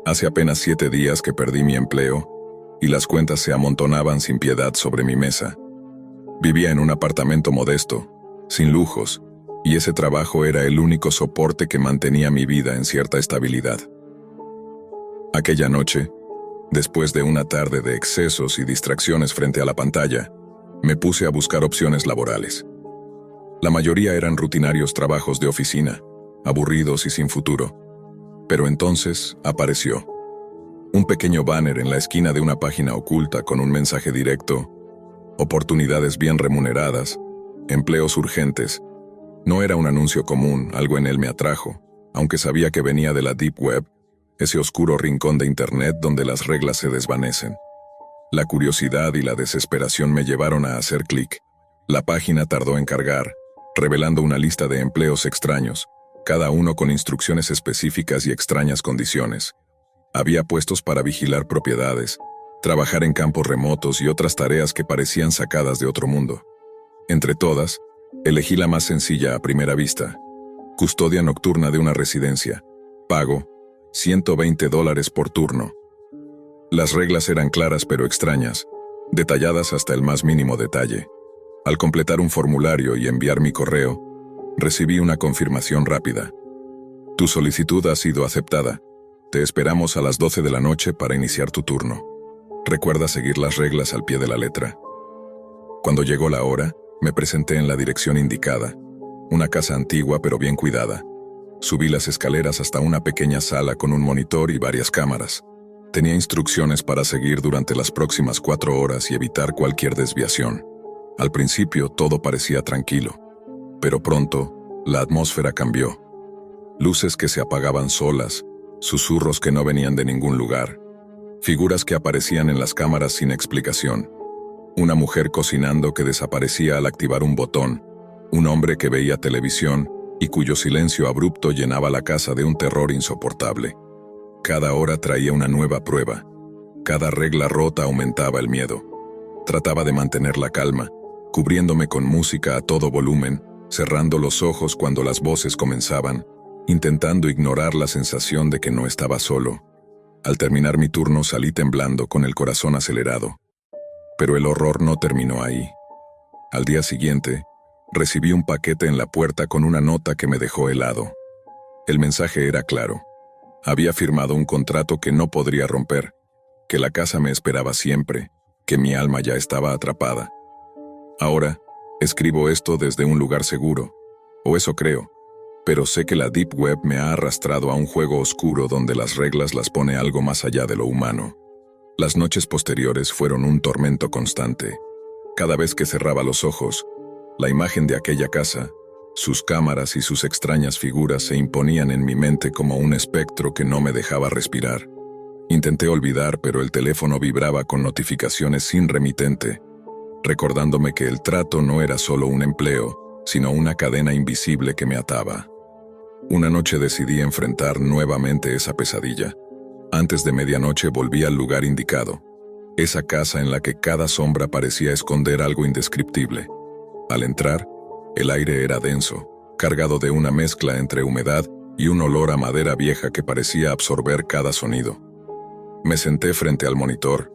Hace apenas 7 días que perdí mi empleo y las cuentas se amontonaban sin piedad sobre mi mesa. Vivía en un apartamento modesto, sin lujos, y ese trabajo era el único soporte que mantenía mi vida en cierta estabilidad. Aquella noche, después de una tarde de excesos y distracciones frente a la pantalla, me puse a buscar opciones laborales. La mayoría eran rutinarios trabajos de oficina, aburridos y sin futuro. Pero entonces apareció un pequeño banner en la esquina de una página oculta con un mensaje directo: oportunidades bien remuneradas, empleos urgentes. No era un anuncio común, algo en él me atrajo, aunque sabía que venía de la Deep Web, ese oscuro rincón de Internet donde las reglas se desvanecen. La curiosidad y la desesperación me llevaron a hacer clic. La página tardó en cargar, revelando una lista de empleos extraños, cada uno con instrucciones específicas y extrañas condiciones. Había puestos para vigilar propiedades, trabajar en campos remotos y otras tareas que parecían sacadas de otro mundo. Entre todas, elegí la más sencilla a primera vista: custodia nocturna de una residencia. Pago $120 por turno. Las reglas eran claras pero extrañas, detalladas hasta el más mínimo detalle. Al completar un formulario y enviar mi correo, recibí una confirmación rápida. Tu solicitud ha sido aceptada. Te esperamos a las 12 de la noche para iniciar tu turno. Recuerda seguir las reglas al pie de la letra. Cuando llegó la hora, me presenté en la dirección indicada, una casa antigua pero bien cuidada. Subí las escaleras hasta una pequeña sala con un monitor y varias cámaras. Tenía instrucciones para seguir durante las próximas 4 horas y evitar cualquier desviación. Al principio todo parecía tranquilo, pero pronto la atmósfera cambió. Luces que se apagaban solas, susurros que no venían de ningún lugar, figuras que aparecían en las cámaras sin explicación. Una mujer cocinando que desaparecía al activar un botón, un hombre que veía televisión y cuyo silencio abrupto llenaba la casa de un terror insoportable. Cada hora traía una nueva prueba. Cada regla rota aumentaba el miedo. Trataba de mantener la calma, cubriéndome con música a todo volumen, cerrando los ojos cuando las voces comenzaban, intentando ignorar la sensación de que no estaba solo. Al terminar mi turno salí temblando, con el corazón acelerado. Pero el horror no terminó ahí. Al día siguiente, recibí un paquete en la puerta con una nota que me dejó helado. El mensaje era claro. Había firmado un contrato que no podría romper, que la casa me esperaba siempre, que mi alma ya estaba atrapada. Ahora, escribo esto desde un lugar seguro, o eso creo, pero sé que la Deep Web me ha arrastrado a un juego oscuro donde las reglas las pone algo más allá de lo humano. Las noches posteriores fueron un tormento constante. Cada vez que cerraba los ojos, la imagen de aquella casa, sus cámaras y sus extrañas figuras se imponían en mi mente como un espectro que no me dejaba respirar. Intenté olvidar, pero el teléfono vibraba con notificaciones sin remitente, recordándome que el trato no era solo un empleo, sino una cadena invisible que me ataba. Una noche decidí enfrentar nuevamente esa pesadilla. Antes de medianoche volví al lugar indicado, esa casa en la que cada sombra parecía esconder algo indescriptible. Al entrar, el aire era denso, cargado de una mezcla entre humedad y un olor a madera vieja que parecía absorber cada sonido. Me senté frente al monitor,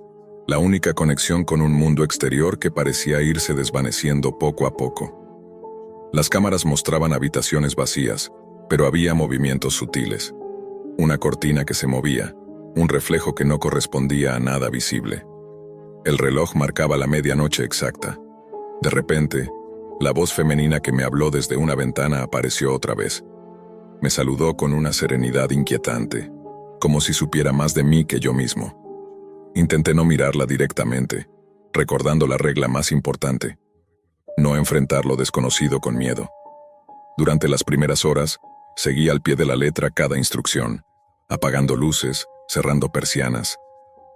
la única conexión con un mundo exterior que parecía irse desvaneciendo poco a poco. Las cámaras mostraban habitaciones vacías, pero había movimientos sutiles. Una cortina que se movía, un reflejo que no correspondía a nada visible. El reloj marcaba la medianoche exacta. De repente, la voz femenina que me habló desde una ventana apareció otra vez. Me saludó con una serenidad inquietante, como si supiera más de mí que yo mismo. Intenté no mirarla directamente, recordando la regla más importante: no enfrentar lo desconocido con miedo. Durante las primeras horas, seguí al pie de la letra cada instrucción, apagando luces, cerrando persianas,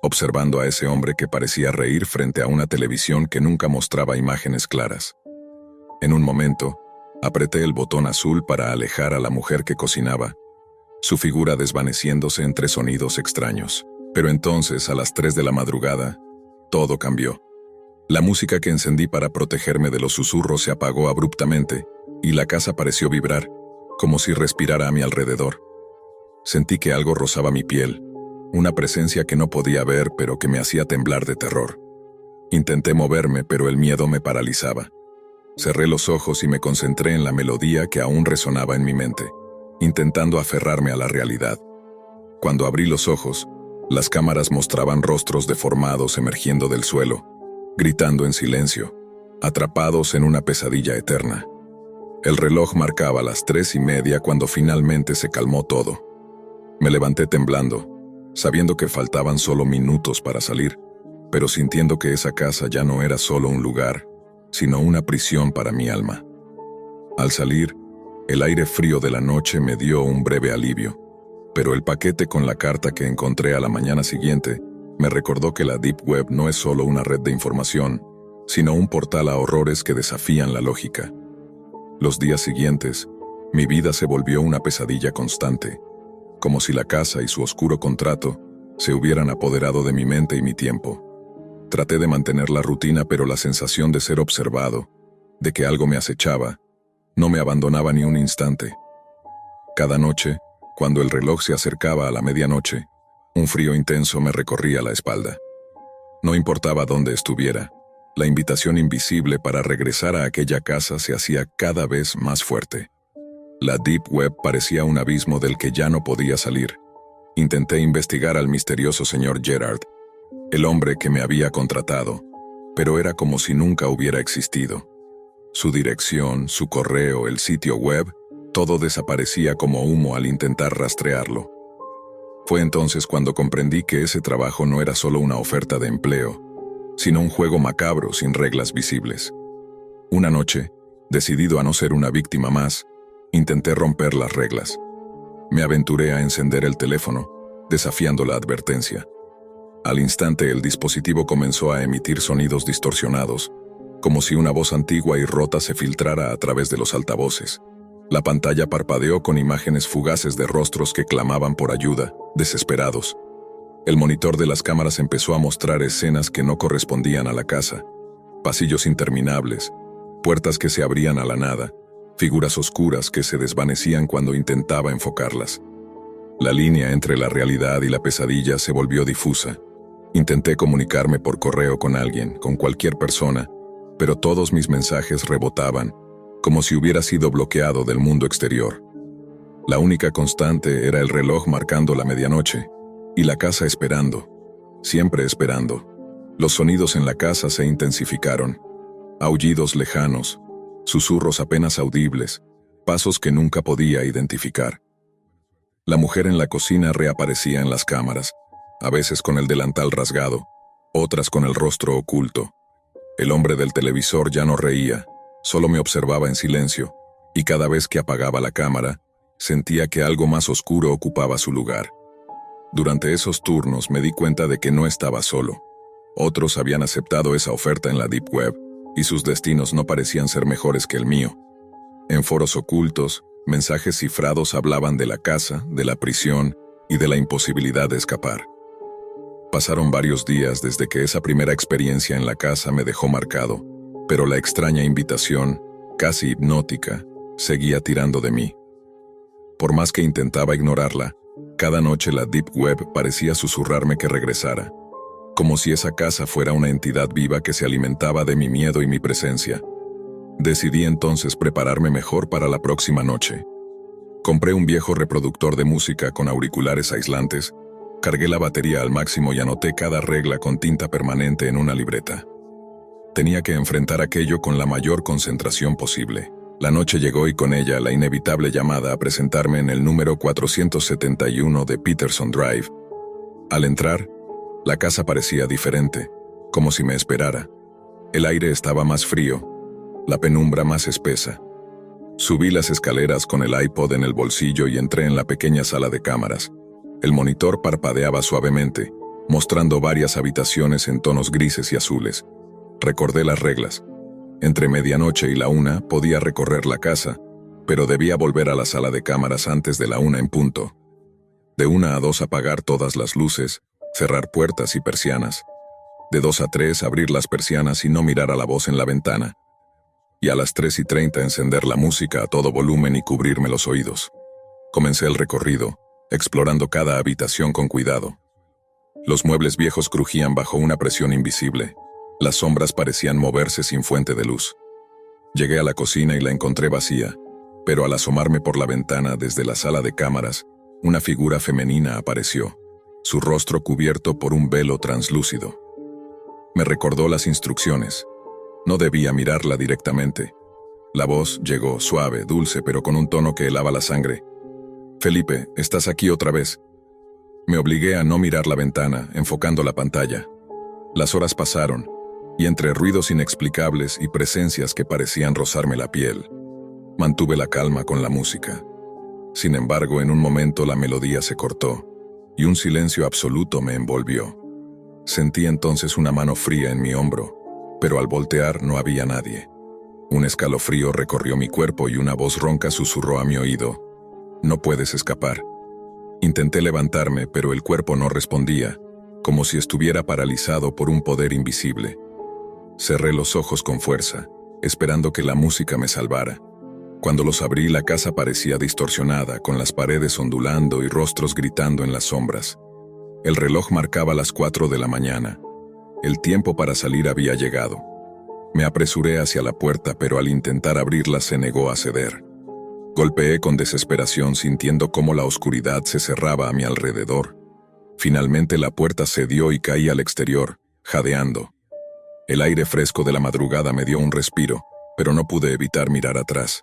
observando a ese hombre que parecía reír frente a una televisión que nunca mostraba imágenes claras. En un momento, apreté el botón azul para alejar a la mujer que cocinaba, su figura desvaneciéndose entre sonidos extraños. Pero entonces, a las 3 de la madrugada, todo cambió. La música que encendí para protegerme de los susurros se apagó abruptamente, y la casa pareció vibrar, como si respirara a mi alrededor. Sentí que algo rozaba mi piel, una presencia que no podía ver pero que me hacía temblar de terror. Intenté moverme, pero el miedo me paralizaba. Cerré los ojos y me concentré en la melodía que aún resonaba en mi mente, intentando aferrarme a la realidad. Cuando abrí los ojos, las cámaras mostraban rostros deformados emergiendo del suelo, gritando en silencio, atrapados en una pesadilla eterna. El reloj marcaba las 3:30 cuando finalmente se calmó todo. Me levanté temblando, sabiendo que faltaban solo minutos para salir, pero sintiendo que esa casa ya no era solo un lugar, sino una prisión para mi alma. Al salir, el aire frío de la noche me dio un breve alivio, pero el paquete con la carta que encontré a la mañana siguiente me recordó que la Deep Web no es solo una red de información, sino un portal a horrores que desafían la lógica. Los días siguientes, mi vida se volvió una pesadilla constante, como si la casa y su oscuro contrato se hubieran apoderado de mi mente y mi tiempo. Traté de mantener la rutina, pero la sensación de ser observado, de que algo me acechaba, no me abandonaba ni un instante. Cada noche, cuando el reloj se acercaba a la medianoche, un frío intenso me recorría la espalda. No importaba dónde estuviera, la invitación invisible para regresar a aquella casa se hacía cada vez más fuerte. La Deep Web parecía un abismo del que ya no podía salir. Intenté investigar al misterioso señor Gerard, el hombre que me había contratado, pero era como si nunca hubiera existido. Su dirección, su correo, el sitio web, todo desaparecía como humo al intentar rastrearlo. Fue entonces cuando comprendí que ese trabajo no era solo una oferta de empleo, sino un juego macabro sin reglas visibles. Una noche, decidido a no ser una víctima más, intenté romper las reglas. Me aventuré a encender el teléfono, desafiando la advertencia. Al instante el dispositivo comenzó a emitir sonidos distorsionados, como si una voz antigua y rota se filtrara a través de los altavoces. La pantalla parpadeó con imágenes fugaces de rostros que clamaban por ayuda, desesperados. El monitor de las cámaras empezó a mostrar escenas que no correspondían a la casa. Pasillos interminables, puertas que se abrían a la nada, figuras oscuras que se desvanecían cuando intentaba enfocarlas. La línea entre la realidad y la pesadilla se volvió difusa. Intenté comunicarme por correo con alguien, con cualquier persona, pero todos mis mensajes rebotaban, como si hubiera sido bloqueado del mundo exterior. La única constante era el reloj marcando la medianoche, y la casa esperando, siempre esperando. Los sonidos en la casa se intensificaron, aullidos lejanos, susurros apenas audibles, pasos que nunca podía identificar. La mujer en la cocina reaparecía en las cámaras, a veces con el delantal rasgado, otras con el rostro oculto. El hombre del televisor ya no reía, solo me observaba en silencio, y cada vez que apagaba la cámara, sentía que algo más oscuro ocupaba su lugar. Durante esos turnos me di cuenta de que no estaba solo. Otros habían aceptado esa oferta en la Deep Web, y sus destinos no parecían ser mejores que el mío. En foros ocultos, mensajes cifrados hablaban de la casa, de la prisión y de la imposibilidad de escapar. Pasaron varios días desde que esa primera experiencia en la casa me dejó marcado, pero la extraña invitación, casi hipnótica, seguía tirando de mí. Por más que intentaba ignorarla, cada noche la Deep Web parecía susurrarme que regresara, como si esa casa fuera una entidad viva que se alimentaba de mi miedo y mi presencia. Decidí entonces prepararme mejor para la próxima noche. Compré un viejo reproductor de música con auriculares aislantes, cargué la batería al máximo y anoté cada regla con tinta permanente en una libreta. Tenía que enfrentar aquello con la mayor concentración posible. La noche llegó y con ella la inevitable llamada a presentarme en el número 471 de Peterson Drive. Al entrar, la casa parecía diferente, como si me esperara. El aire estaba más frío, la penumbra más espesa. Subí las escaleras con el iPod en el bolsillo y entré en la pequeña sala de cámaras. El monitor parpadeaba suavemente, mostrando varias habitaciones en tonos grises y azules. Recordé las reglas. Entre medianoche y la 1 podía recorrer la casa, pero debía volver a la sala de cámaras antes de la 1 en punto. De 1 a 2 apagar todas las luces, cerrar puertas y persianas. De 2 a 3 abrir las persianas y no mirar a la voz en la ventana. Y a las 3:30 encender la música a todo volumen y cubrirme los oídos. Comencé el recorrido, explorando cada habitación con cuidado. Los muebles viejos crujían bajo una presión invisible. Las sombras parecían moverse sin fuente de luz. Llegué a la cocina y la encontré vacía, pero al asomarme por la ventana desde la sala de cámaras, una figura femenina apareció, su rostro cubierto por un velo translúcido. Me recordó las instrucciones. No debía mirarla directamente. La voz llegó, suave, dulce, pero con un tono que helaba la sangre. «Felipe, estás aquí otra vez». Me obligué a no mirar la ventana, enfocando la pantalla. Las horas pasaron, y entre ruidos inexplicables y presencias que parecían rozarme la piel, mantuve la calma con la música. Sin embargo, en un momento la melodía se cortó, y un silencio absoluto me envolvió. Sentí entonces una mano fría en mi hombro, pero al voltear no había nadie. Un escalofrío recorrió mi cuerpo y una voz ronca susurró a mi oído: «No puedes escapar». Intenté levantarme, pero el cuerpo no respondía, como si estuviera paralizado por un poder invisible. Cerré los ojos con fuerza, esperando que la música me salvara. Cuando los abrí, la casa parecía distorsionada, con las paredes ondulando y rostros gritando en las sombras. El reloj marcaba las 4 de la mañana. El tiempo para salir había llegado. Me apresuré hacia la puerta, pero al intentar abrirla se negó a ceder. Golpeé con desesperación, sintiendo cómo la oscuridad se cerraba a mi alrededor. Finalmente la puerta cedió y caí al exterior, jadeando. El aire fresco de la madrugada me dio un respiro, pero no pude evitar mirar atrás.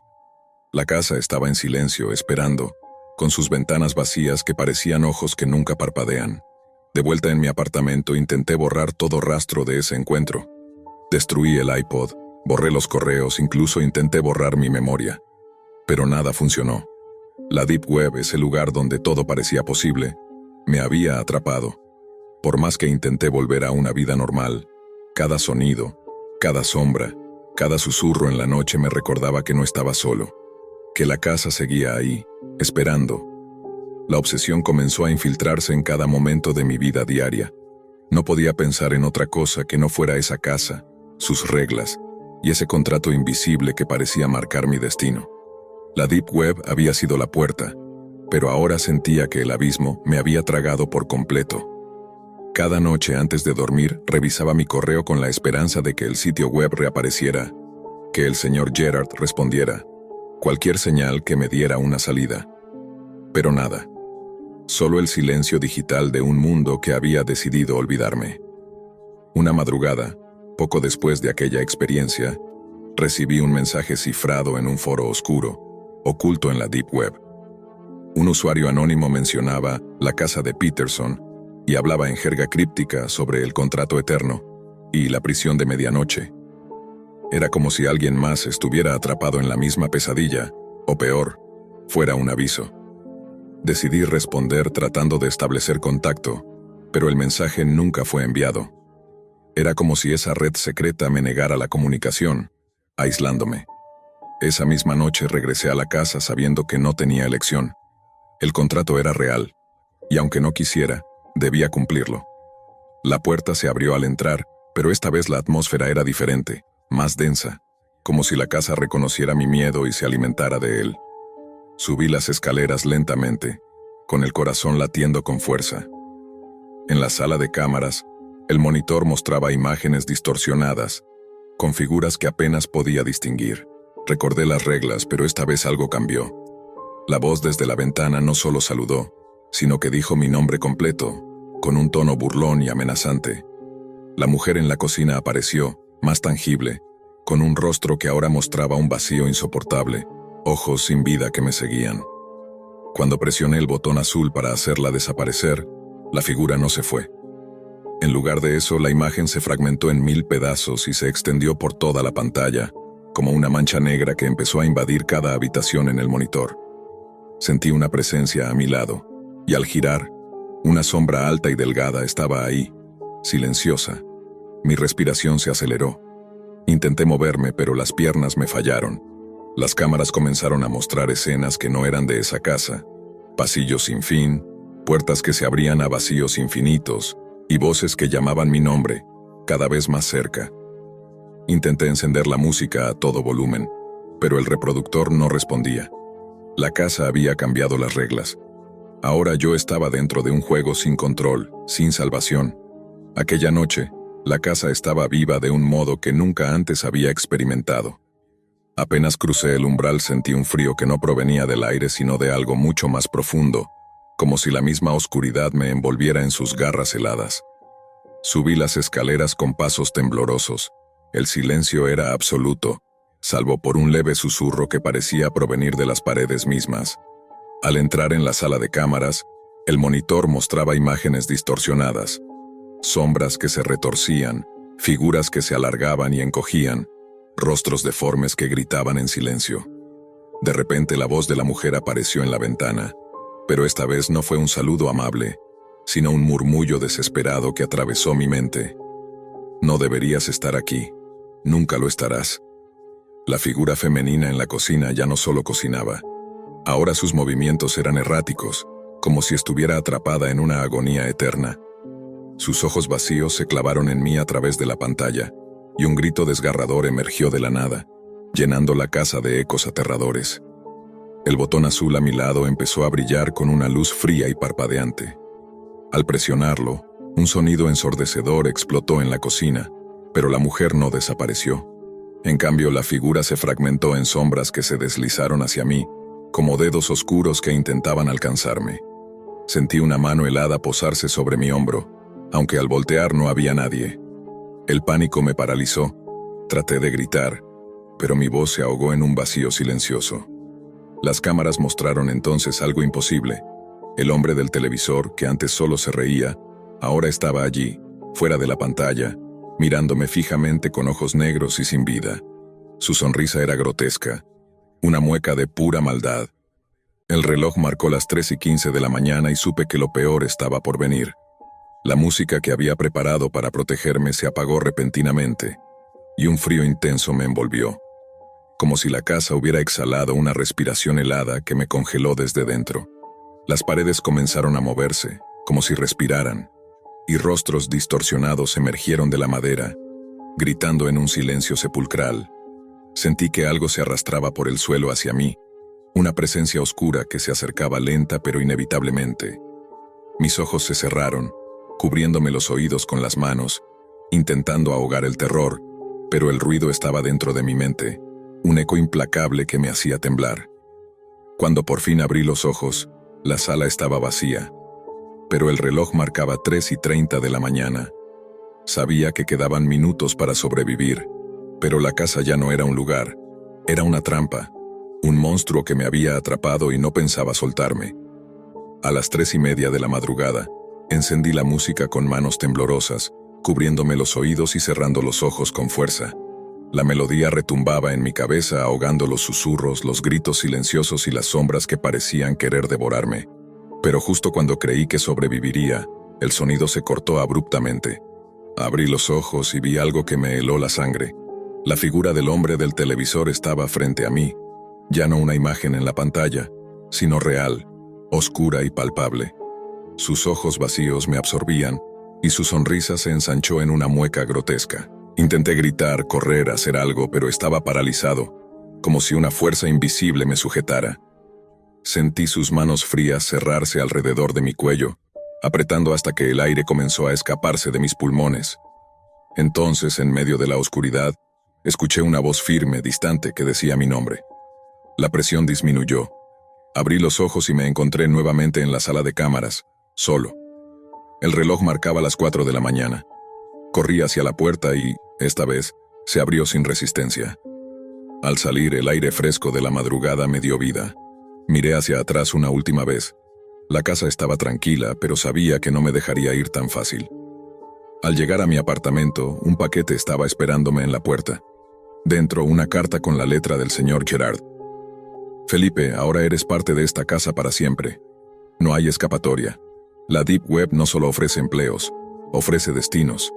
La casa estaba en silencio, esperando, con sus ventanas vacías que parecían ojos que nunca parpadean. De vuelta en mi apartamento, intenté borrar todo rastro de ese encuentro. Destruí el iPod, borré los correos, incluso intenté borrar mi memoria. Pero nada funcionó. La Deep Web, ese lugar donde todo parecía posible, me había atrapado. Por más que intenté volver a una vida normal, cada sonido, cada sombra, cada susurro en la noche me recordaba que no estaba solo, que la casa seguía ahí, esperando. La obsesión comenzó a infiltrarse en cada momento de mi vida diaria. No podía pensar en otra cosa que no fuera esa casa, sus reglas, y ese contrato invisible que parecía marcar mi destino. La Deep Web había sido la puerta, pero ahora sentía que el abismo me había tragado por completo. Cada noche antes de dormir revisaba mi correo con la esperanza de que el sitio web reapareciera, que el señor Gerard respondiera, cualquier señal que me diera una salida. Pero nada. Solo el silencio digital de un mundo que había decidido olvidarme. Una madrugada, poco después de aquella experiencia, recibí un mensaje cifrado en un foro oscuro, oculto en la Deep Web. Un usuario anónimo mencionaba la casa de Peterson y hablaba en jerga críptica sobre el contrato eterno y la prisión de medianoche. Era como si alguien más estuviera atrapado en la misma pesadilla, o peor, fuera un aviso. Decidí responder tratando de establecer contacto, pero el mensaje nunca fue enviado. Era como si esa red secreta me negara la comunicación, aislándome. Esa misma noche regresé a la casa sabiendo que no tenía elección. El contrato era real, y aunque no quisiera, debía cumplirlo. La puerta se abrió al entrar, pero esta vez la atmósfera era diferente, más densa, como si la casa reconociera mi miedo y se alimentara de él. Subí las escaleras lentamente, con el corazón latiendo con fuerza. En la sala de cámaras, el monitor mostraba imágenes distorsionadas, con figuras que apenas podía distinguir. Recordé las reglas, pero esta vez algo cambió. La voz desde la ventana no solo saludó, sino que dijo mi nombre completo, con un tono burlón y amenazante. La mujer en la cocina apareció, más tangible, con un rostro que ahora mostraba un vacío insoportable, ojos sin vida que me seguían. Cuando presioné el botón azul para hacerla desaparecer, la figura no se fue. En lugar de eso, la imagen se fragmentó en 1000 pedazos y se extendió por toda la pantalla, como una mancha negra que empezó a invadir cada habitación en el monitor. Sentí una presencia a mi lado, y al girar, una sombra alta y delgada estaba ahí, silenciosa. Mi respiración se aceleró. Intenté moverme, pero las piernas me fallaron. Las cámaras comenzaron a mostrar escenas que no eran de esa casa, pasillos sin fin, puertas que se abrían a vacíos infinitos, y voces que llamaban mi nombre, cada vez más cerca. Intenté encender la música a todo volumen, pero el reproductor no respondía. La casa había cambiado las reglas. Ahora yo estaba dentro de un juego sin control, sin salvación. Aquella noche, la casa estaba viva de un modo que nunca antes había experimentado. Apenas crucé el umbral sentí un frío que no provenía del aire sino de algo mucho más profundo, como si la misma oscuridad me envolviera en sus garras heladas. Subí las escaleras con pasos temblorosos. El silencio era absoluto, salvo por un leve susurro que parecía provenir de las paredes mismas. Al entrar en la sala de cámaras, el monitor mostraba imágenes distorsionadas, sombras que se retorcían, figuras que se alargaban y encogían, rostros deformes que gritaban en silencio. De repente la voz de la mujer apareció en la ventana, pero esta vez no fue un saludo amable, sino un murmullo desesperado que atravesó mi mente. No deberías estar aquí. Nunca lo estarás. La figura femenina en la cocina ya no solo cocinaba. Ahora sus movimientos eran erráticos, como si estuviera atrapada en una agonía eterna. Sus ojos vacíos se clavaron en mí a través de la pantalla, y un grito desgarrador emergió de la nada, llenando la casa de ecos aterradores. El botón azul a mi lado empezó a brillar con una luz fría y parpadeante. Al presionarlo, un sonido ensordecedor explotó en la cocina, pero la mujer no desapareció. En cambio, la figura se fragmentó en sombras que se deslizaron hacia mí, como dedos oscuros que intentaban alcanzarme. Sentí una mano helada posarse sobre mi hombro, aunque al voltear no había nadie. El pánico me paralizó. Traté de gritar, pero mi voz se ahogó en un vacío silencioso. Las cámaras mostraron entonces algo imposible. El hombre del televisor, que antes solo se reía, ahora estaba allí, fuera de la pantalla, mirándome fijamente con ojos negros y sin vida. Su sonrisa era grotesca, una mueca de pura maldad. El reloj marcó las 3:15 de la mañana y supe que lo peor estaba por venir. La música que había preparado para protegerme se apagó repentinamente, y un frío intenso me envolvió, como si la casa hubiera exhalado una respiración helada que me congeló desde dentro. Las paredes comenzaron a moverse, como si respiraran, y rostros distorsionados emergieron de la madera, gritando en un silencio sepulcral. Sentí que algo se arrastraba por el suelo hacia mí, una presencia oscura que se acercaba lenta pero inevitablemente. Mis ojos se cerraron, cubriéndome los oídos con las manos, intentando ahogar el terror, pero el ruido estaba dentro de mi mente, un eco implacable que me hacía temblar. Cuando por fin abrí los ojos, la sala estaba vacía, pero el reloj marcaba 3:30 de la mañana. Sabía que quedaban minutos para sobrevivir, pero la casa ya no era un lugar, era una trampa, un monstruo que me había atrapado y no pensaba soltarme. A las 3:30 de la madrugada, encendí la música con manos temblorosas, cubriéndome los oídos y cerrando los ojos con fuerza. La melodía retumbaba en mi cabeza ahogando los susurros, los gritos silenciosos y las sombras que parecían querer devorarme. Pero justo cuando creí que sobreviviría, el sonido se cortó abruptamente. Abrí los ojos y vi algo que me heló la sangre. La figura del hombre del televisor estaba frente a mí, ya no una imagen en la pantalla, sino real, oscura y palpable. Sus ojos vacíos me absorbían, y su sonrisa se ensanchó en una mueca grotesca. Intenté gritar, correr, hacer algo, pero estaba paralizado, como si una fuerza invisible me sujetara. Sentí sus manos frías cerrarse alrededor de mi cuello, apretando hasta que el aire comenzó a escaparse de mis pulmones. Entonces, en medio de la oscuridad, escuché una voz firme, distante, que decía mi nombre. La presión disminuyó. Abrí los ojos y me encontré nuevamente en la sala de cámaras, solo. El reloj marcaba las 4 de la mañana. Corrí hacia la puerta y, esta vez, se abrió sin resistencia. Al salir, el aire fresco de la madrugada me dio vida. Miré hacia atrás una última vez. La casa estaba tranquila, pero sabía que no me dejaría ir tan fácil. Al llegar a mi apartamento, un paquete estaba esperándome en la puerta. Dentro, una carta con la letra del señor Gerard. Felipe, ahora eres parte de esta casa para siempre. No hay escapatoria. La Deep Web no solo ofrece empleos, ofrece destinos.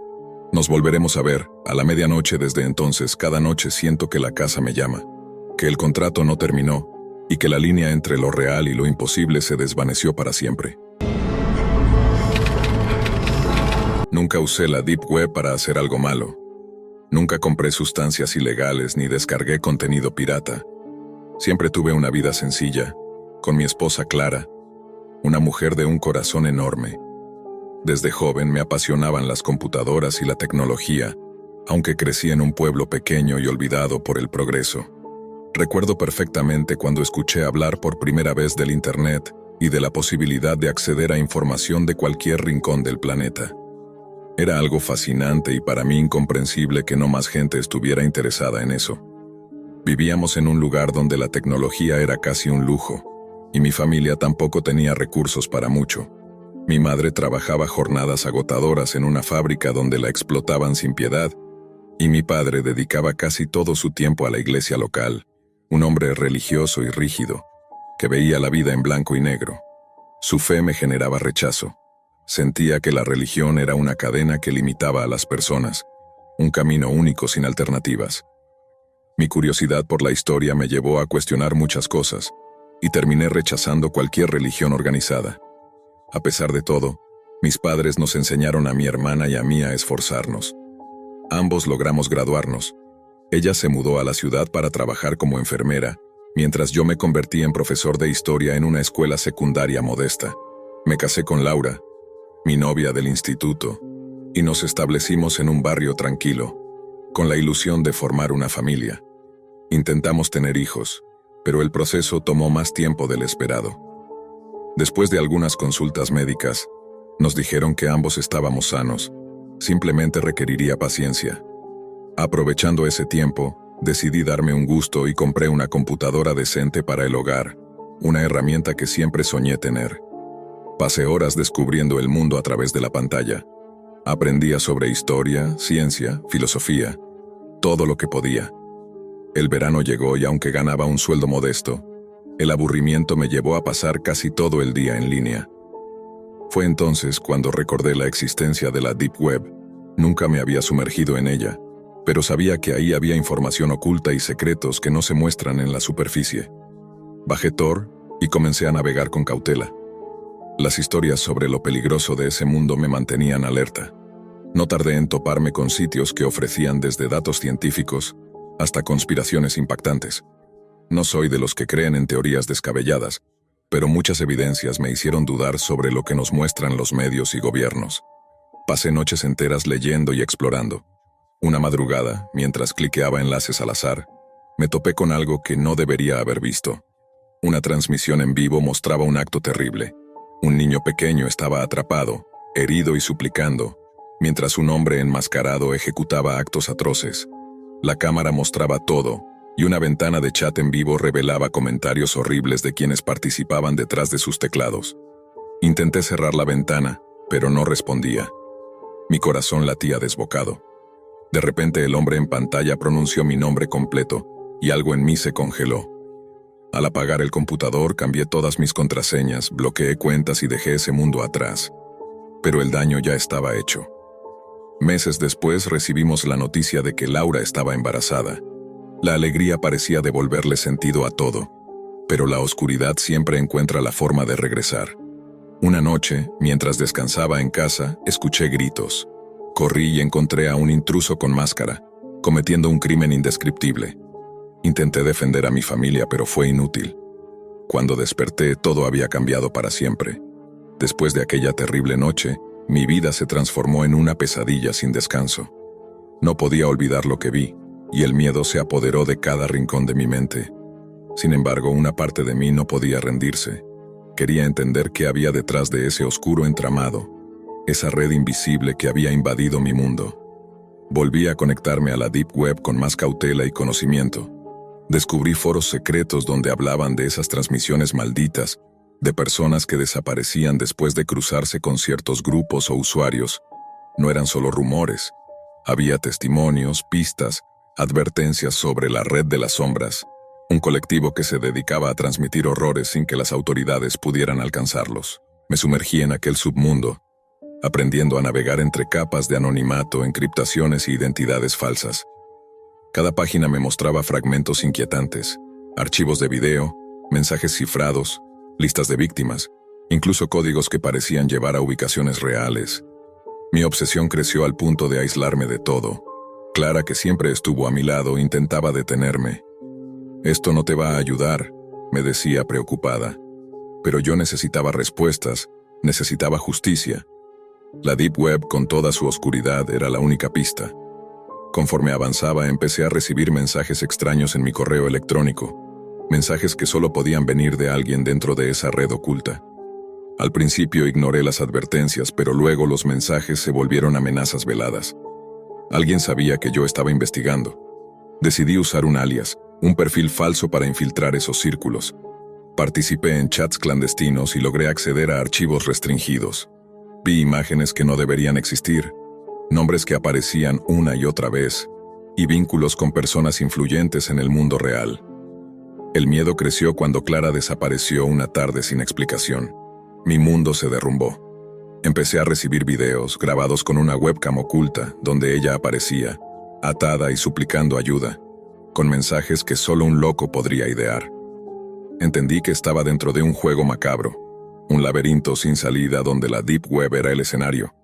Nos volveremos a ver, a la medianoche desde entonces, cada noche siento que la casa me llama, que el contrato no terminó, y que la línea entre lo real y lo imposible se desvaneció para siempre. Nunca usé la Deep Web para hacer algo malo. Nunca compré sustancias ilegales ni descargué contenido pirata. Siempre tuve una vida sencilla, con mi esposa Clara, una mujer de un corazón enorme. Desde joven me apasionaban las computadoras y la tecnología, aunque crecí en un pueblo pequeño y olvidado por el progreso. Recuerdo perfectamente cuando escuché hablar por primera vez del Internet y de la posibilidad de acceder a información de cualquier rincón del planeta. Era algo fascinante y para mí incomprensible que no más gente estuviera interesada en eso. Vivíamos en un lugar donde la tecnología era casi un lujo, y mi familia tampoco tenía recursos para mucho. Mi madre trabajaba jornadas agotadoras en una fábrica donde la explotaban sin piedad, y mi padre dedicaba casi todo su tiempo a la iglesia local, un hombre religioso y rígido, que veía la vida en blanco y negro. Su fe me generaba rechazo. Sentía que la religión era una cadena que limitaba a las personas, un camino único sin alternativas. Mi curiosidad por la historia me llevó a cuestionar muchas cosas, y terminé rechazando cualquier religión organizada. A pesar de todo, mis padres nos enseñaron a mi hermana y a mí a esforzarnos. Ambos logramos graduarnos. Ella se mudó a la ciudad para trabajar como enfermera, mientras yo me convertí en profesor de historia en una escuela secundaria modesta. Me casé con Laura, mi novia del instituto, y nos establecimos en un barrio tranquilo, con la ilusión de formar una familia. Intentamos tener hijos, pero el proceso tomó más tiempo del esperado. Después de algunas consultas médicas, nos dijeron que ambos estábamos sanos, simplemente requeriría paciencia. Aprovechando ese tiempo, decidí darme un gusto y compré una computadora decente para el hogar, una herramienta que siempre soñé tener. Pasé horas descubriendo el mundo a través de la pantalla. Aprendía sobre historia, ciencia, filosofía, todo lo que podía. El verano llegó y aunque ganaba un sueldo modesto, el aburrimiento me llevó a pasar casi todo el día en línea. Fue entonces cuando recordé la existencia de la Deep Web. Nunca me había sumergido en ella, pero sabía que ahí había información oculta y secretos que no se muestran en la superficie. Bajé Tor y comencé a navegar con cautela. Las historias sobre lo peligroso de ese mundo me mantenían alerta. No tardé en toparme con sitios que ofrecían desde datos científicos hasta conspiraciones impactantes. No soy de los que creen en teorías descabelladas, pero muchas evidencias me hicieron dudar sobre lo que nos muestran los medios y gobiernos. Pasé noches enteras leyendo y explorando. Una madrugada, mientras cliqueaba enlaces al azar, me topé con algo que no debería haber visto. Una transmisión en vivo mostraba un acto terrible. Un niño pequeño estaba atrapado, herido y suplicando, mientras un hombre enmascarado ejecutaba actos atroces. La cámara mostraba todo, y una ventana de chat en vivo revelaba comentarios horribles de quienes participaban detrás de sus teclados. Intenté cerrar la ventana, pero no respondía. Mi corazón latía desbocado. De repente el hombre en pantalla pronunció mi nombre completo, y algo en mí se congeló. Al apagar el computador cambié todas mis contraseñas, bloqueé cuentas y dejé ese mundo atrás. Pero el daño ya estaba hecho. Meses después recibimos la noticia de que Laura estaba embarazada. La alegría parecía devolverle sentido a todo, pero la oscuridad siempre encuentra la forma de regresar. Una noche, mientras descansaba en casa, escuché gritos. Corrí y encontré a un intruso con máscara, cometiendo un crimen indescriptible. Intenté defender a mi familia, pero fue inútil. Cuando desperté, todo había cambiado para siempre. Después de aquella terrible noche, mi vida se transformó en una pesadilla sin descanso. No podía olvidar lo que vi, y el miedo se apoderó de cada rincón de mi mente. Sin embargo, una parte de mí no podía rendirse. Quería entender qué había detrás de ese oscuro entramado, esa red invisible que había invadido mi mundo. Volví a conectarme a la Deep Web con más cautela y conocimiento. Descubrí foros secretos donde hablaban de esas transmisiones malditas, de personas que desaparecían después de cruzarse con ciertos grupos o usuarios. No eran solo rumores. Había testimonios, pistas, advertencias sobre la Red de las Sombras, un colectivo que se dedicaba a transmitir horrores sin que las autoridades pudieran alcanzarlos. Me sumergí en aquel submundo, aprendiendo a navegar entre capas de anonimato, encriptaciones y identidades falsas. Cada página me mostraba fragmentos inquietantes, archivos de video, mensajes cifrados, listas de víctimas, incluso códigos que parecían llevar a ubicaciones reales. Mi obsesión creció al punto de aislarme de todo. Clara, que siempre estuvo a mi lado, intentaba detenerme. «Esto no te va a ayudar», me decía preocupada. pero yo necesitaba respuestas, necesitaba justicia. La Deep Web, con toda su oscuridad, era la única pista. Conforme avanzaba, empecé a recibir mensajes extraños en mi correo electrónico, mensajes que solo podían venir de alguien dentro de esa red oculta. Al principio ignoré las advertencias, pero luego los mensajes se volvieron amenazas veladas. Alguien sabía que yo estaba investigando. Decidí usar un alias, un perfil falso para infiltrar esos círculos. Participé en chats clandestinos y logré acceder a archivos restringidos. Vi imágenes que no deberían existir, nombres que aparecían una y otra vez, y vínculos con personas influyentes en el mundo real. El miedo creció cuando Clara desapareció una tarde sin explicación. Mi mundo se derrumbó. Empecé a recibir videos grabados con una webcam oculta donde ella aparecía, atada y suplicando ayuda, con mensajes que solo un loco podría idear. Entendí que estaba dentro de un juego macabro, un laberinto sin salida donde la Deep Web era el escenario.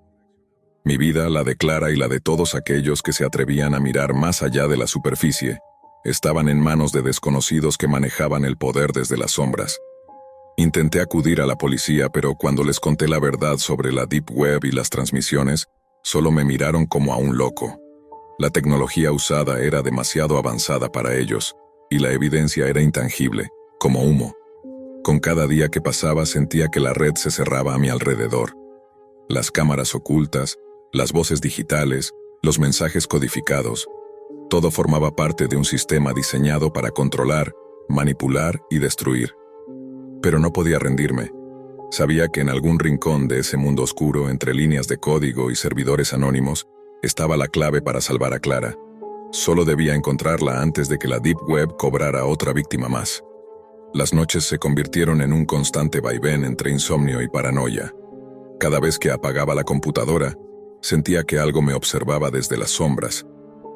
Mi vida, la de Clara y la de todos aquellos que se atrevían a mirar más allá de la superficie, estaban en manos de desconocidos que manejaban el poder desde las sombras. Intenté acudir a la policía, pero cuando les conté la verdad sobre la Deep Web y las transmisiones, solo me miraron como a un loco. La tecnología usada era demasiado avanzada para ellos, y la evidencia era intangible, como humo. Con cada día que pasaba sentía que la red se cerraba a mi alrededor. Las cámaras ocultas, las voces digitales, los mensajes codificados, todo formaba parte de un sistema diseñado para controlar, manipular y destruir. Pero no podía rendirme. Sabía que en algún rincón de ese mundo oscuro, entre líneas de código y servidores anónimos, estaba la clave para salvar a Clara. Solo debía encontrarla antes de que la Deep Web cobrara otra víctima más. Las noches se convirtieron en un constante vaivén entre insomnio y paranoia. Cada vez que apagaba la computadora, sentía que algo me observaba desde las sombras,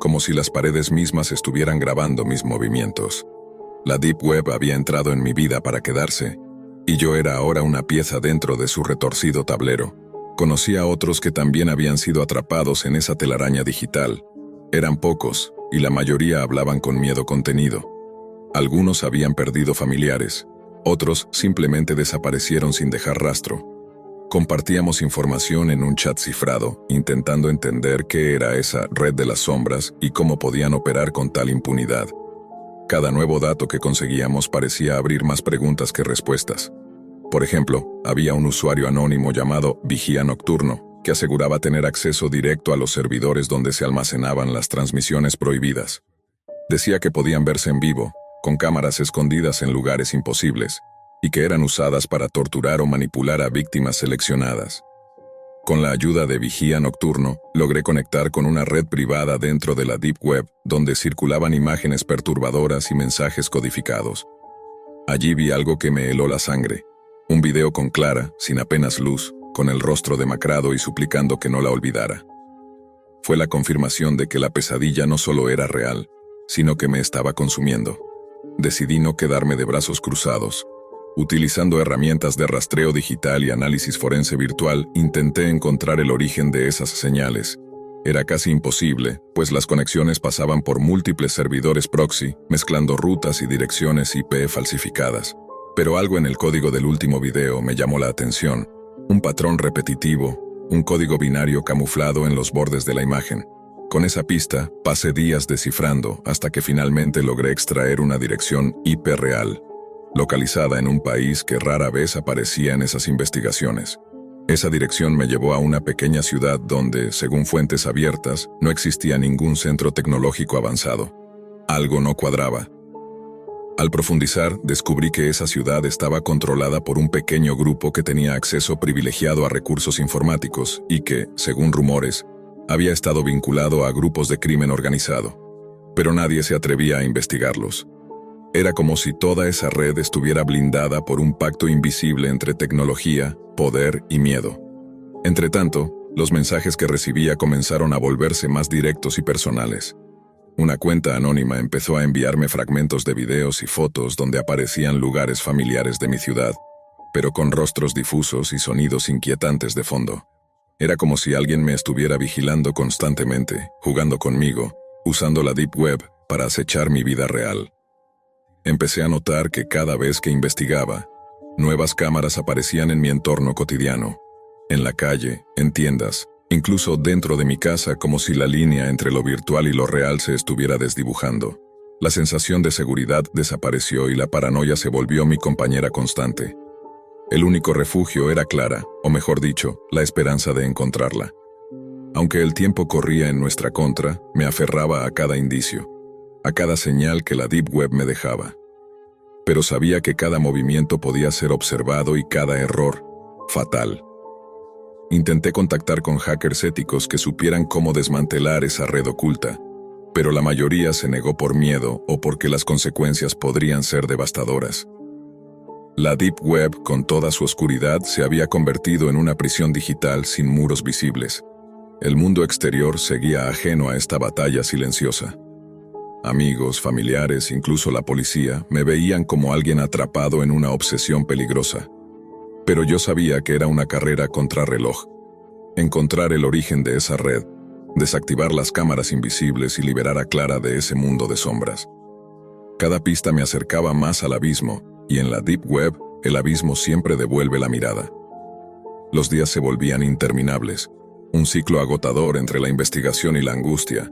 como si las paredes mismas estuvieran grabando mis movimientos. La Deep Web había entrado en mi vida para quedarse, y yo era ahora una pieza dentro de su retorcido tablero. Conocí a otros que también habían sido atrapados en esa telaraña digital. Eran pocos, y la mayoría hablaban con miedo contenido. Algunos habían perdido familiares, otros simplemente desaparecieron sin dejar rastro. Compartíamos información en un chat cifrado, intentando entender qué era esa red de las sombras y cómo podían operar con tal impunidad. Cada nuevo dato que conseguíamos parecía abrir más preguntas que respuestas. Por ejemplo, había un usuario anónimo llamado Vigía Nocturno, que aseguraba tener acceso directo a los servidores donde se almacenaban las transmisiones prohibidas. Decía que podían verse en vivo, con cámaras escondidas en lugares imposibles, y que eran usadas para torturar o manipular a víctimas seleccionadas. Con la ayuda de Vigía Nocturno, logré conectar con una red privada dentro de la Deep Web, donde circulaban imágenes perturbadoras y mensajes codificados. Allí vi algo que me heló la sangre. Un video con Clara, sin apenas luz, con el rostro demacrado y suplicando que no la olvidara. Fue la confirmación de que la pesadilla no solo era real, sino que me estaba consumiendo. Decidí no quedarme de brazos cruzados. Utilizando herramientas de rastreo digital y análisis forense virtual, intenté encontrar el origen de esas señales. Era casi imposible, pues las conexiones pasaban por múltiples servidores proxy, mezclando rutas y direcciones IP falsificadas. Pero algo en el código del último video me llamó la atención. Un patrón repetitivo, un código binario camuflado en los bordes de la imagen. Con esa pista, pasé días descifrando hasta que finalmente logré extraer una dirección IP real, localizada en un país que rara vez aparecía en esas investigaciones. Esa dirección me llevó a una pequeña ciudad donde, según fuentes abiertas, no existía ningún centro tecnológico avanzado. Algo no cuadraba. Al profundizar, descubrí que esa ciudad estaba controlada por un pequeño grupo que tenía acceso privilegiado a recursos informáticos y que, según rumores, había estado vinculado a grupos de crimen organizado. Pero nadie se atrevía a investigarlos. Era como si toda esa red estuviera blindada por un pacto invisible entre tecnología, poder y miedo. Entretanto, los mensajes que recibía comenzaron a volverse más directos y personales. Una cuenta anónima empezó a enviarme fragmentos de videos y fotos donde aparecían lugares familiares de mi ciudad, pero con rostros difusos y sonidos inquietantes de fondo. Era como si alguien me estuviera vigilando constantemente, jugando conmigo, usando la Deep Web para acechar mi vida real. Empecé a notar que cada vez que investigaba, Nuevas cámaras aparecían en mi entorno cotidiano, en la calle, en tiendas, incluso dentro de mi casa, como si la línea entre lo virtual y lo real se estuviera desdibujando. La sensación de seguridad desapareció y la paranoia se volvió mi compañera constante. El único refugio era Clara, o mejor dicho, la esperanza de encontrarla. Aunque el tiempo corría en nuestra contra, me aferraba a cada indicio, a cada señal que la Deep Web me dejaba. Pero sabía que cada movimiento podía ser observado y cada error, fatal. Intenté contactar con hackers éticos que supieran cómo desmantelar esa red oculta, pero la mayoría se negó por miedo o porque las consecuencias podrían ser devastadoras. La Deep Web, con toda su oscuridad, se había convertido en una prisión digital sin muros visibles. El mundo exterior seguía ajeno a esta batalla silenciosa. Amigos, familiares, incluso la policía, me veían como alguien atrapado en una obsesión peligrosa. Pero yo sabía que era una carrera contrarreloj. Encontrar el origen de esa red, desactivar las cámaras invisibles y liberar a Clara de ese mundo de sombras. Cada pista me acercaba más al abismo, y en la Deep Web, el abismo siempre devuelve la mirada. Los días se volvían interminables, un ciclo agotador entre la investigación y la angustia.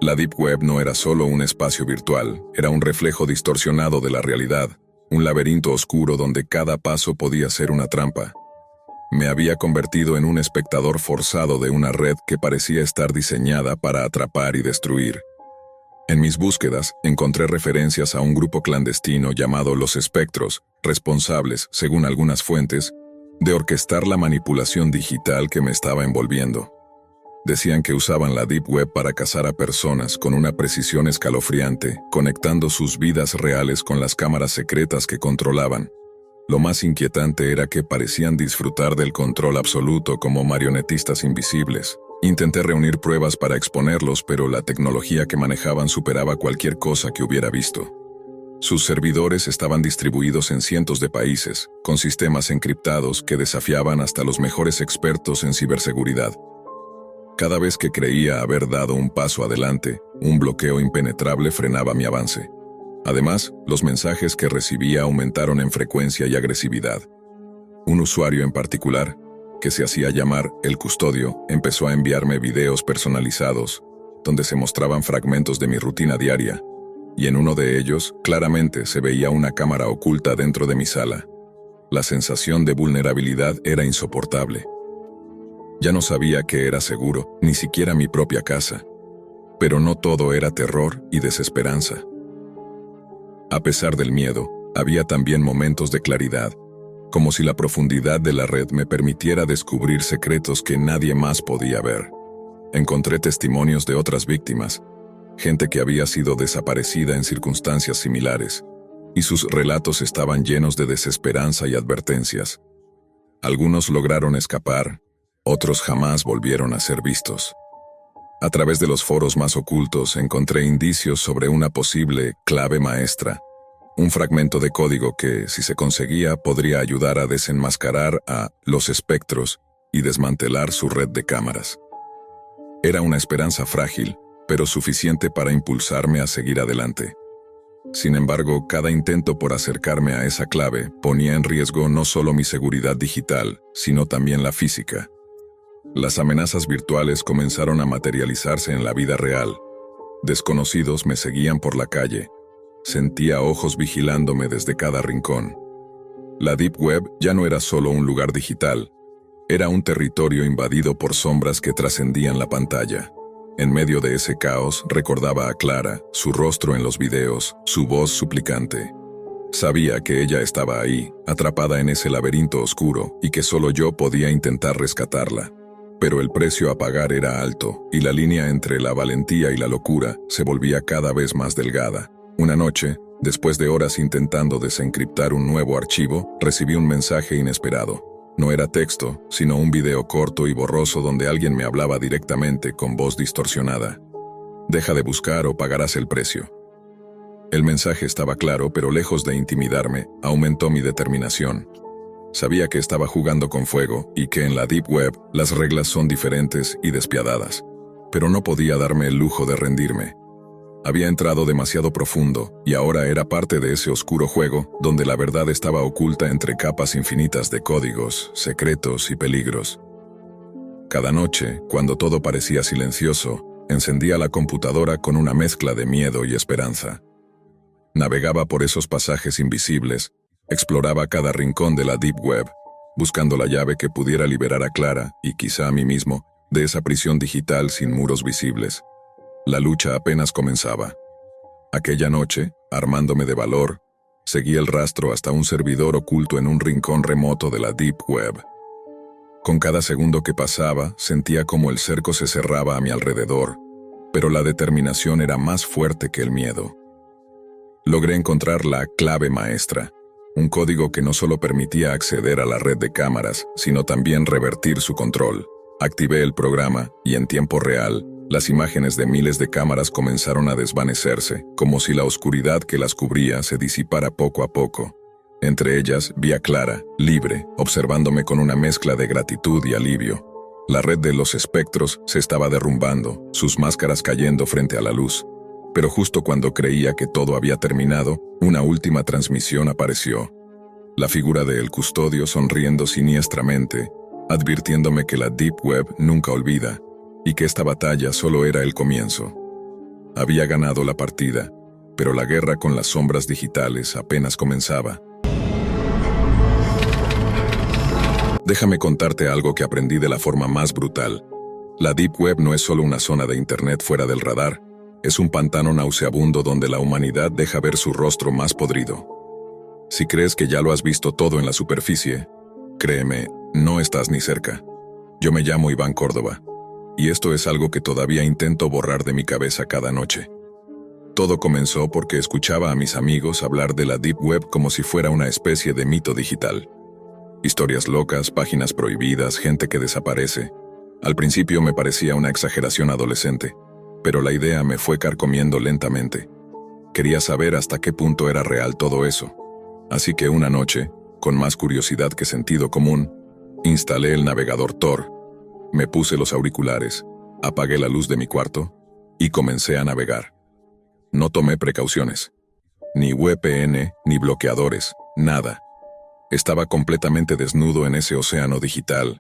La Deep Web no era solo un espacio virtual, era un reflejo distorsionado de la realidad, un laberinto oscuro donde cada paso podía ser una trampa. Me había convertido en un espectador forzado de una red que parecía estar diseñada para atrapar y destruir. En mis búsquedas, encontré referencias a un grupo clandestino llamado Los Espectros, responsables, según algunas fuentes, de orquestar la manipulación digital que me estaba envolviendo. Decían que usaban la Deep Web para cazar a personas con una precisión escalofriante, conectando sus vidas reales con las cámaras secretas que controlaban. Lo más inquietante era que parecían disfrutar del control absoluto como marionetistas invisibles. Intenté reunir pruebas para exponerlos, pero la tecnología que manejaban superaba cualquier cosa que hubiera visto. Sus servidores estaban distribuidos en cientos de países, con sistemas encriptados que desafiaban hasta los mejores expertos en ciberseguridad. Cada vez que creía haber dado un paso adelante, un bloqueo impenetrable frenaba mi avance. Además, los mensajes que recibía aumentaron en frecuencia y agresividad. Un usuario en particular, que se hacía llamar El Custodio, empezó a enviarme videos personalizados, donde se mostraban fragmentos de mi rutina diaria, y en uno de ellos, claramente se veía una cámara oculta dentro de mi sala. La sensación de vulnerabilidad era insoportable. Ya no sabía que era seguro, ni siquiera mi propia casa. Pero no todo era terror y desesperanza. A pesar del miedo, había también momentos de claridad, como si la profundidad de la red me permitiera descubrir secretos que nadie más podía ver. Encontré testimonios de otras víctimas, gente que había sido desaparecida en circunstancias similares, y sus relatos estaban llenos de desesperanza y advertencias. Algunos lograron escapar, otros jamás volvieron a ser vistos. A través de los foros más ocultos encontré indicios sobre una posible clave maestra, un fragmento de código que, si se conseguía, podría ayudar a desenmascarar a Los Espectros y desmantelar su red de cámaras. Era una esperanza frágil, pero suficiente para impulsarme a seguir adelante. Sin embargo, cada intento por acercarme a esa clave ponía en riesgo no solo mi seguridad digital, sino también la física. Las amenazas virtuales comenzaron a materializarse en la vida real. Desconocidos me seguían por la calle. Sentía ojos vigilándome desde cada rincón. La Deep Web ya no era solo un lugar digital, era un territorio invadido por sombras que trascendían la pantalla. En medio de ese caos recordaba a Clara, su rostro en los videos, su voz suplicante. Sabía que ella estaba ahí, atrapada en ese laberinto oscuro, y que solo yo podía intentar rescatarla. Pero el precio a pagar era alto, y la línea entre la valentía y la locura se volvía cada vez más delgada. Una noche, después de horas intentando desencriptar un nuevo archivo, recibí un mensaje inesperado. No era texto, sino un video corto y borroso donde alguien me hablaba directamente con voz distorsionada. Deja de buscar o pagarás el precio. El mensaje estaba claro, pero lejos de intimidarme, aumentó mi determinación. Sabía que estaba jugando con fuego y que en la Deep Web las reglas son diferentes y despiadadas, pero no podía darme el lujo de rendirme. Había entrado demasiado profundo, y ahora era parte de ese oscuro juego, donde la verdad estaba oculta entre capas infinitas de códigos, secretos y peligros. Cada noche, cuando todo parecía silencioso, encendía la computadora con una mezcla de miedo y esperanza. Navegaba por esos pasajes invisibles, exploraba cada rincón de la Deep Web, buscando la llave que pudiera liberar a Clara, y quizá a mí mismo, de esa prisión digital sin muros visibles. La lucha apenas comenzaba. Aquella noche, armándome de valor, seguí el rastro hasta un servidor oculto en un rincón remoto de la Deep Web. Con cada segundo que pasaba, sentía como el cerco se cerraba a mi alrededor, pero la determinación era más fuerte que el miedo. Logré encontrar la clave maestra, un código que no solo permitía acceder a la red de cámaras, sino también revertir su control. Activé el programa, y en tiempo real, las imágenes de miles de cámaras comenzaron a desvanecerse, como si la oscuridad que las cubría se disipara poco a poco. Entre ellas, vi a Clara, libre, observándome con una mezcla de gratitud y alivio. La red de los espectros se estaba derrumbando, sus máscaras cayendo frente a la luz. Pero justo cuando creía que todo había terminado, una última transmisión apareció. La figura de El Custodio sonriendo siniestramente, advirtiéndome que la Deep Web nunca olvida, y que esta batalla solo era el comienzo. Había ganado la partida, pero la guerra con las sombras digitales apenas comenzaba. Déjame contarte algo que aprendí de la forma más brutal. La Deep Web no es solo una zona de Internet fuera del radar, es un pantano nauseabundo donde la humanidad deja ver su rostro más podrido. Si crees que ya lo has visto todo en la superficie, créeme, no estás ni cerca. Yo me llamo Iván Córdoba, y esto es algo que todavía intento borrar de mi cabeza cada noche. Todo comenzó porque escuchaba a mis amigos hablar de la Deep Web como si fuera una especie de mito digital. Historias locas, páginas prohibidas, gente que desaparece. Al principio me parecía una exageración adolescente, pero la idea me fue carcomiendo lentamente. Quería saber hasta qué punto era real todo eso. Así que una noche, con más curiosidad que sentido común, instalé el navegador Tor, me puse los auriculares, apagué la luz de mi cuarto y comencé a navegar. No tomé precauciones. Ni VPN, ni bloqueadores, nada. Estaba completamente desnudo en ese océano digital,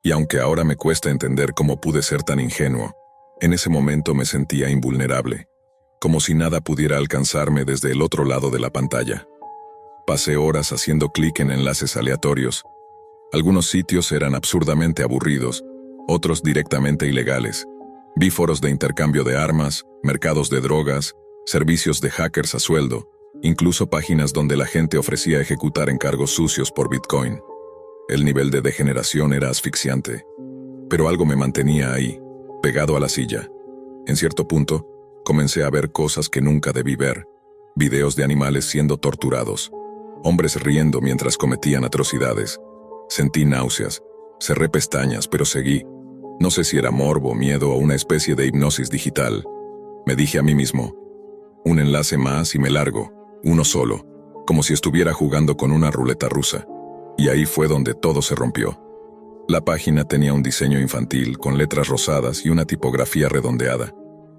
y aunque ahora me cuesta entender cómo pude ser tan ingenuo, en ese momento me sentía invulnerable, como si nada pudiera alcanzarme desde el otro lado de la pantalla. Pasé horas haciendo clic en enlaces aleatorios. Algunos sitios eran absurdamente aburridos, otros directamente ilegales. Vi foros de intercambio de armas, mercados de drogas, servicios de hackers a sueldo, incluso páginas donde la gente ofrecía ejecutar encargos sucios por Bitcoin. El nivel de degeneración era asfixiante, pero algo me mantenía ahí, pegado a la silla. En cierto punto, comencé a ver cosas que nunca debí ver, videos de animales siendo torturados, hombres riendo mientras cometían atrocidades. Sentí náuseas, cerré pestañas, pero seguí. No sé si era morbo, miedo o una especie de hipnosis digital. Me dije a mí mismo, un enlace más y me largo, uno solo, como si estuviera jugando con una ruleta rusa. Y ahí fue donde todo se rompió. La página tenía un diseño infantil con letras rosadas y una tipografía redondeada.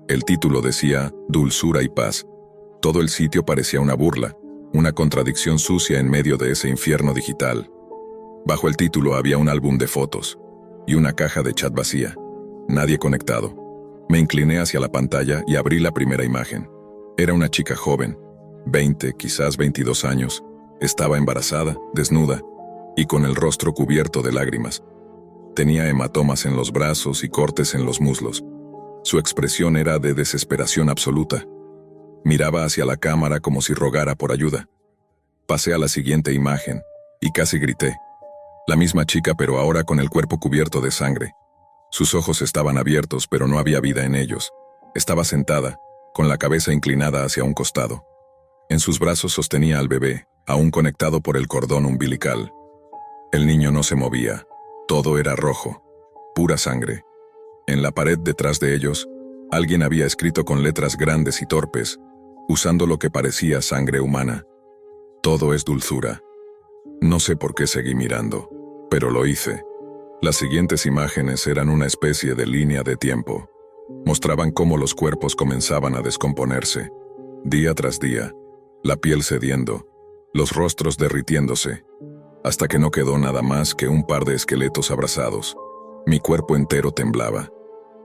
El título decía Dulzura y Paz. Todo el sitio parecía una burla, una contradicción sucia en medio de ese infierno digital. Bajo el título había un álbum de fotos y una caja de chat vacía. Nadie conectado. Me incliné hacia la pantalla y abrí la primera imagen. Era una chica joven, 20, quizás 22 años. Estaba embarazada, desnuda, y con el rostro cubierto de lágrimas. Tenía hematomas en los brazos y cortes en los muslos. Su expresión era de desesperación absoluta. Miraba hacia la cámara como si rogara por ayuda. Pasé a la siguiente imagen, y casi grité. La misma chica, pero ahora con el cuerpo cubierto de sangre. Sus ojos estaban abiertos, pero no había vida en ellos. Estaba sentada, con la cabeza inclinada hacia un costado. En sus brazos sostenía al bebé, aún conectado por el cordón umbilical. El niño no se movía. Todo era rojo, pura sangre. En la pared detrás de ellos, alguien había escrito con letras grandes y torpes, usando lo que parecía sangre humana. Todo es dulzura. No sé por qué seguí mirando, pero lo hice. Las siguientes imágenes eran una especie de línea de tiempo. Mostraban cómo los cuerpos comenzaban a descomponerse, día tras día, la piel cediendo, los rostros derritiéndose, hasta que no quedó nada más que un par de esqueletos abrazados. Mi cuerpo entero temblaba.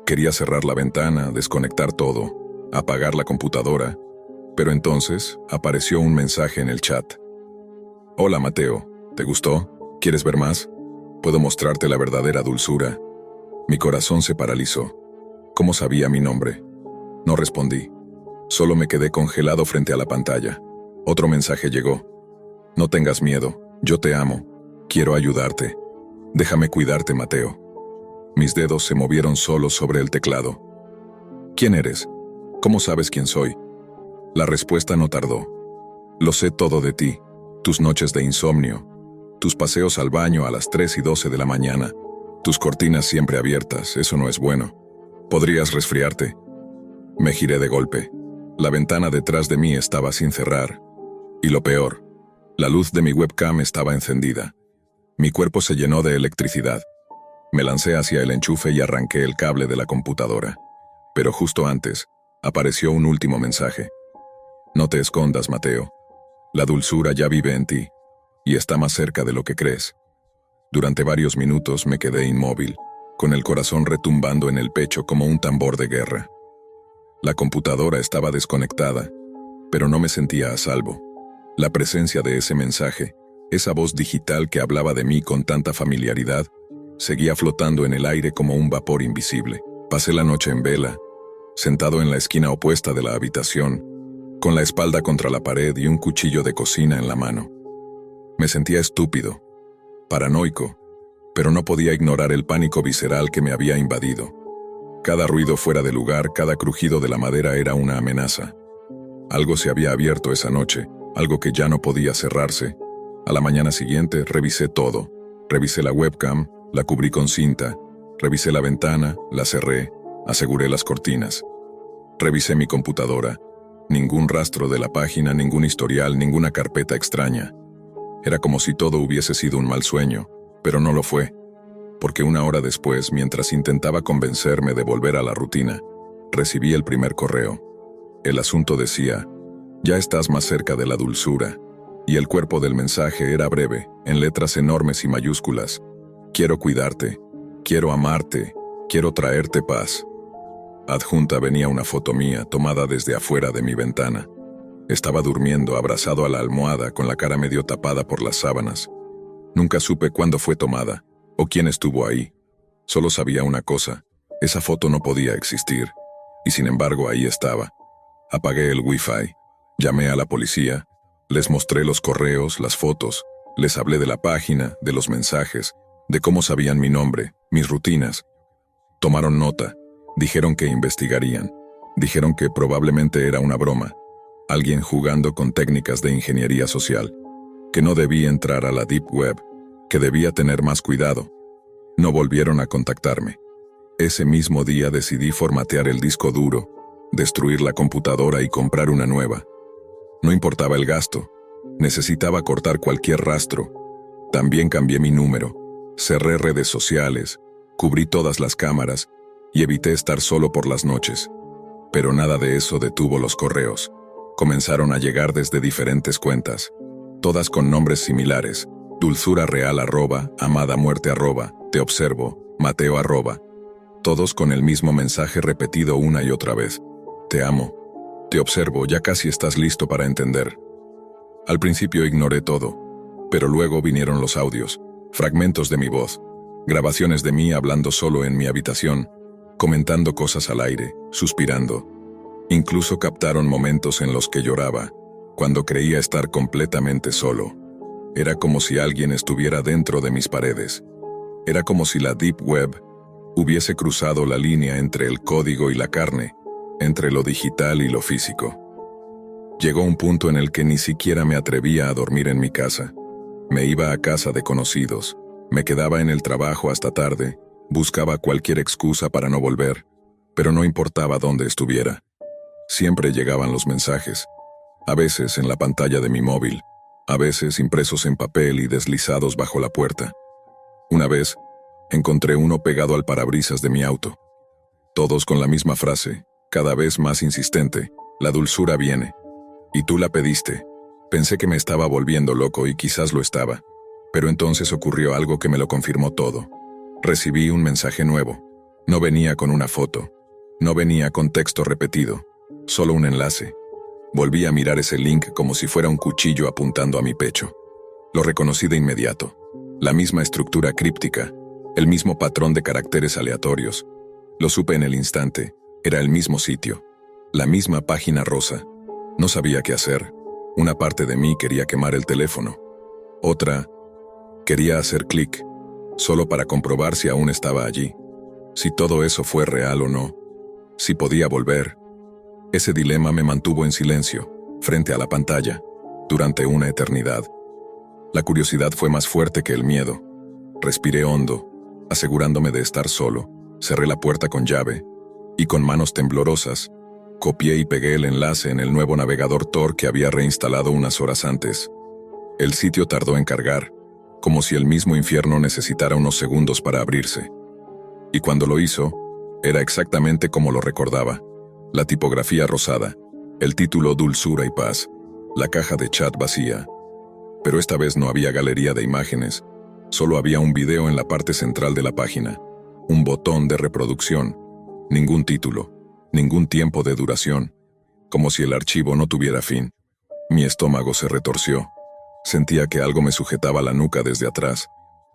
Quería cerrar la ventana, desconectar todo, apagar la computadora, pero entonces apareció un mensaje en el chat. Hola Mateo, ¿te gustó? ¿Quieres ver más? Puedo mostrarte la verdadera dulzura. Mi corazón se paralizó. ¿Cómo sabía mi nombre? No respondí. Solo me quedé congelado frente a la pantalla. Otro mensaje llegó. No tengas miedo, yo te amo. Quiero ayudarte. Déjame cuidarte, Mateo. Mis dedos se movieron solos sobre el teclado. ¿Quién eres? ¿Cómo sabes quién soy? La respuesta no tardó. Lo sé todo de ti, tus noches de insomnio, tus paseos al baño a las 3:12 de la mañana, tus cortinas siempre abiertas, eso no es bueno. Podrías resfriarte. Me giré de golpe. La ventana detrás de mí estaba sin cerrar. Y lo peor, la luz de mi webcam estaba encendida. Mi cuerpo se llenó de electricidad. Me lancé hacia el enchufe y arranqué el cable de la computadora. Pero justo antes, apareció un último mensaje. No te escondas, Mateo. La dulzura ya vive en ti, y está más cerca de lo que crees. Durante varios minutos me quedé inmóvil, con el corazón retumbando en el pecho como un tambor de guerra. La computadora estaba desconectada, pero no me sentía a salvo. La presencia de ese mensaje, esa voz digital que hablaba de mí con tanta familiaridad, seguía flotando en el aire como un vapor invisible. Pasé la noche en vela, sentado en la esquina opuesta de la habitación, con la espalda contra la pared y un cuchillo de cocina en la mano. Me sentía estúpido, paranoico, pero no podía ignorar el pánico visceral que me había invadido. Cada ruido fuera de lugar, cada crujido de la madera era una amenaza. Algo se había abierto esa noche, algo que ya no podía cerrarse. A la mañana siguiente revisé todo. Revisé la webcam, la cubrí con cinta, revisé la ventana, la cerré, aseguré las cortinas. Revisé mi computadora. Ningún rastro de la página, ningún historial, ninguna carpeta extraña. Era como si todo hubiese sido un mal sueño, pero no lo fue, porque una hora después, mientras intentaba convencerme de volver a la rutina, recibí el primer correo. El asunto decía, ya estás más cerca de la dulzura, y el cuerpo del mensaje era breve, en letras enormes y mayúsculas. Quiero cuidarte, quiero amarte, quiero traerte paz. Adjunta venía una foto mía tomada desde afuera de mi ventana. Estaba durmiendo abrazado a la almohada con la cara medio tapada por las sábanas. Nunca supe cuándo fue tomada, o quién estuvo ahí. Solo sabía una cosa, esa foto no podía existir, y sin embargo ahí estaba. Apagué el wifi, llamé a la policía, les mostré los correos, las fotos, les hablé de la página, de los mensajes, de cómo sabían mi nombre, mis rutinas. Tomaron nota, dijeron que investigarían, dijeron que probablemente era una broma, alguien jugando con técnicas de ingeniería social, que no debía entrar a la Deep Web, que debía tener más cuidado. No volvieron a contactarme. Ese mismo día decidí formatear el disco duro, destruir la computadora y comprar una nueva. No importaba el gasto, necesitaba cortar cualquier rastro. También cambié mi número, cerré redes sociales, cubrí todas las cámaras y evité estar solo por las noches. Pero nada de eso detuvo los correos. Comenzaron a llegar desde diferentes cuentas, todas con nombres similares: dulzura real @ amada muerte @ te observo, Mateo @, todos con el mismo mensaje repetido una y otra vez: te amo, te observo, ya casi estás listo para entender. Al principio ignoré todo, pero luego vinieron los audios, fragmentos de mi voz, grabaciones de mí hablando solo en mi habitación, comentando cosas al aire, suspirando. Incluso captaron momentos en los que lloraba, cuando creía estar completamente solo. Era como si alguien estuviera dentro de mis paredes. Era como si la Deep Web hubiese cruzado la línea entre el código y la carne, entre lo digital y lo físico. Llegó un punto en el que ni siquiera me atrevía a dormir en mi casa. Me iba a casa de conocidos, me quedaba en el trabajo hasta tarde, buscaba cualquier excusa para no volver, pero no importaba dónde estuviera. Siempre llegaban los mensajes, a veces en la pantalla de mi móvil, a veces impresos en papel y deslizados bajo la puerta. Una vez, encontré uno pegado al parabrisas de mi auto. Todos con la misma frase, cada vez más insistente: la dulzura viene. Y tú la pediste. Pensé que me estaba volviendo loco y quizás lo estaba. Pero entonces ocurrió algo que me lo confirmó todo. Recibí un mensaje nuevo. No venía con una foto. No venía con texto repetido. Solo un enlace. Volví a mirar ese link como si fuera un cuchillo apuntando a mi pecho. Lo reconocí de inmediato. La misma estructura críptica. El mismo patrón de caracteres aleatorios. Lo supe en el instante. Era el mismo sitio. La misma página rosa. No sabía qué hacer. Una parte de mí quería quemar el teléfono. Otra quería hacer clic, solo para comprobar si aún estaba allí. Si todo eso fue real o no. Si podía volver. Ese dilema me mantuvo en silencio, frente a la pantalla, durante una eternidad. La curiosidad fue más fuerte que el miedo. Respiré hondo, asegurándome de estar solo. Cerré la puerta con llave, y con manos temblorosas, copié y pegué el enlace en el nuevo navegador Tor que había reinstalado unas horas antes. El sitio tardó en cargar, como si el mismo infierno necesitara unos segundos para abrirse. Y cuando lo hizo, era exactamente como lo recordaba. La tipografía rosada, el título Dulzura y Paz, la caja de chat vacía. Pero esta vez no había galería de imágenes, solo había un video en la parte central de la página, un botón de reproducción, ningún título, ningún tiempo de duración, como si el archivo no tuviera fin. Mi estómago se retorció. Sentía que algo me sujetaba la nuca desde atrás,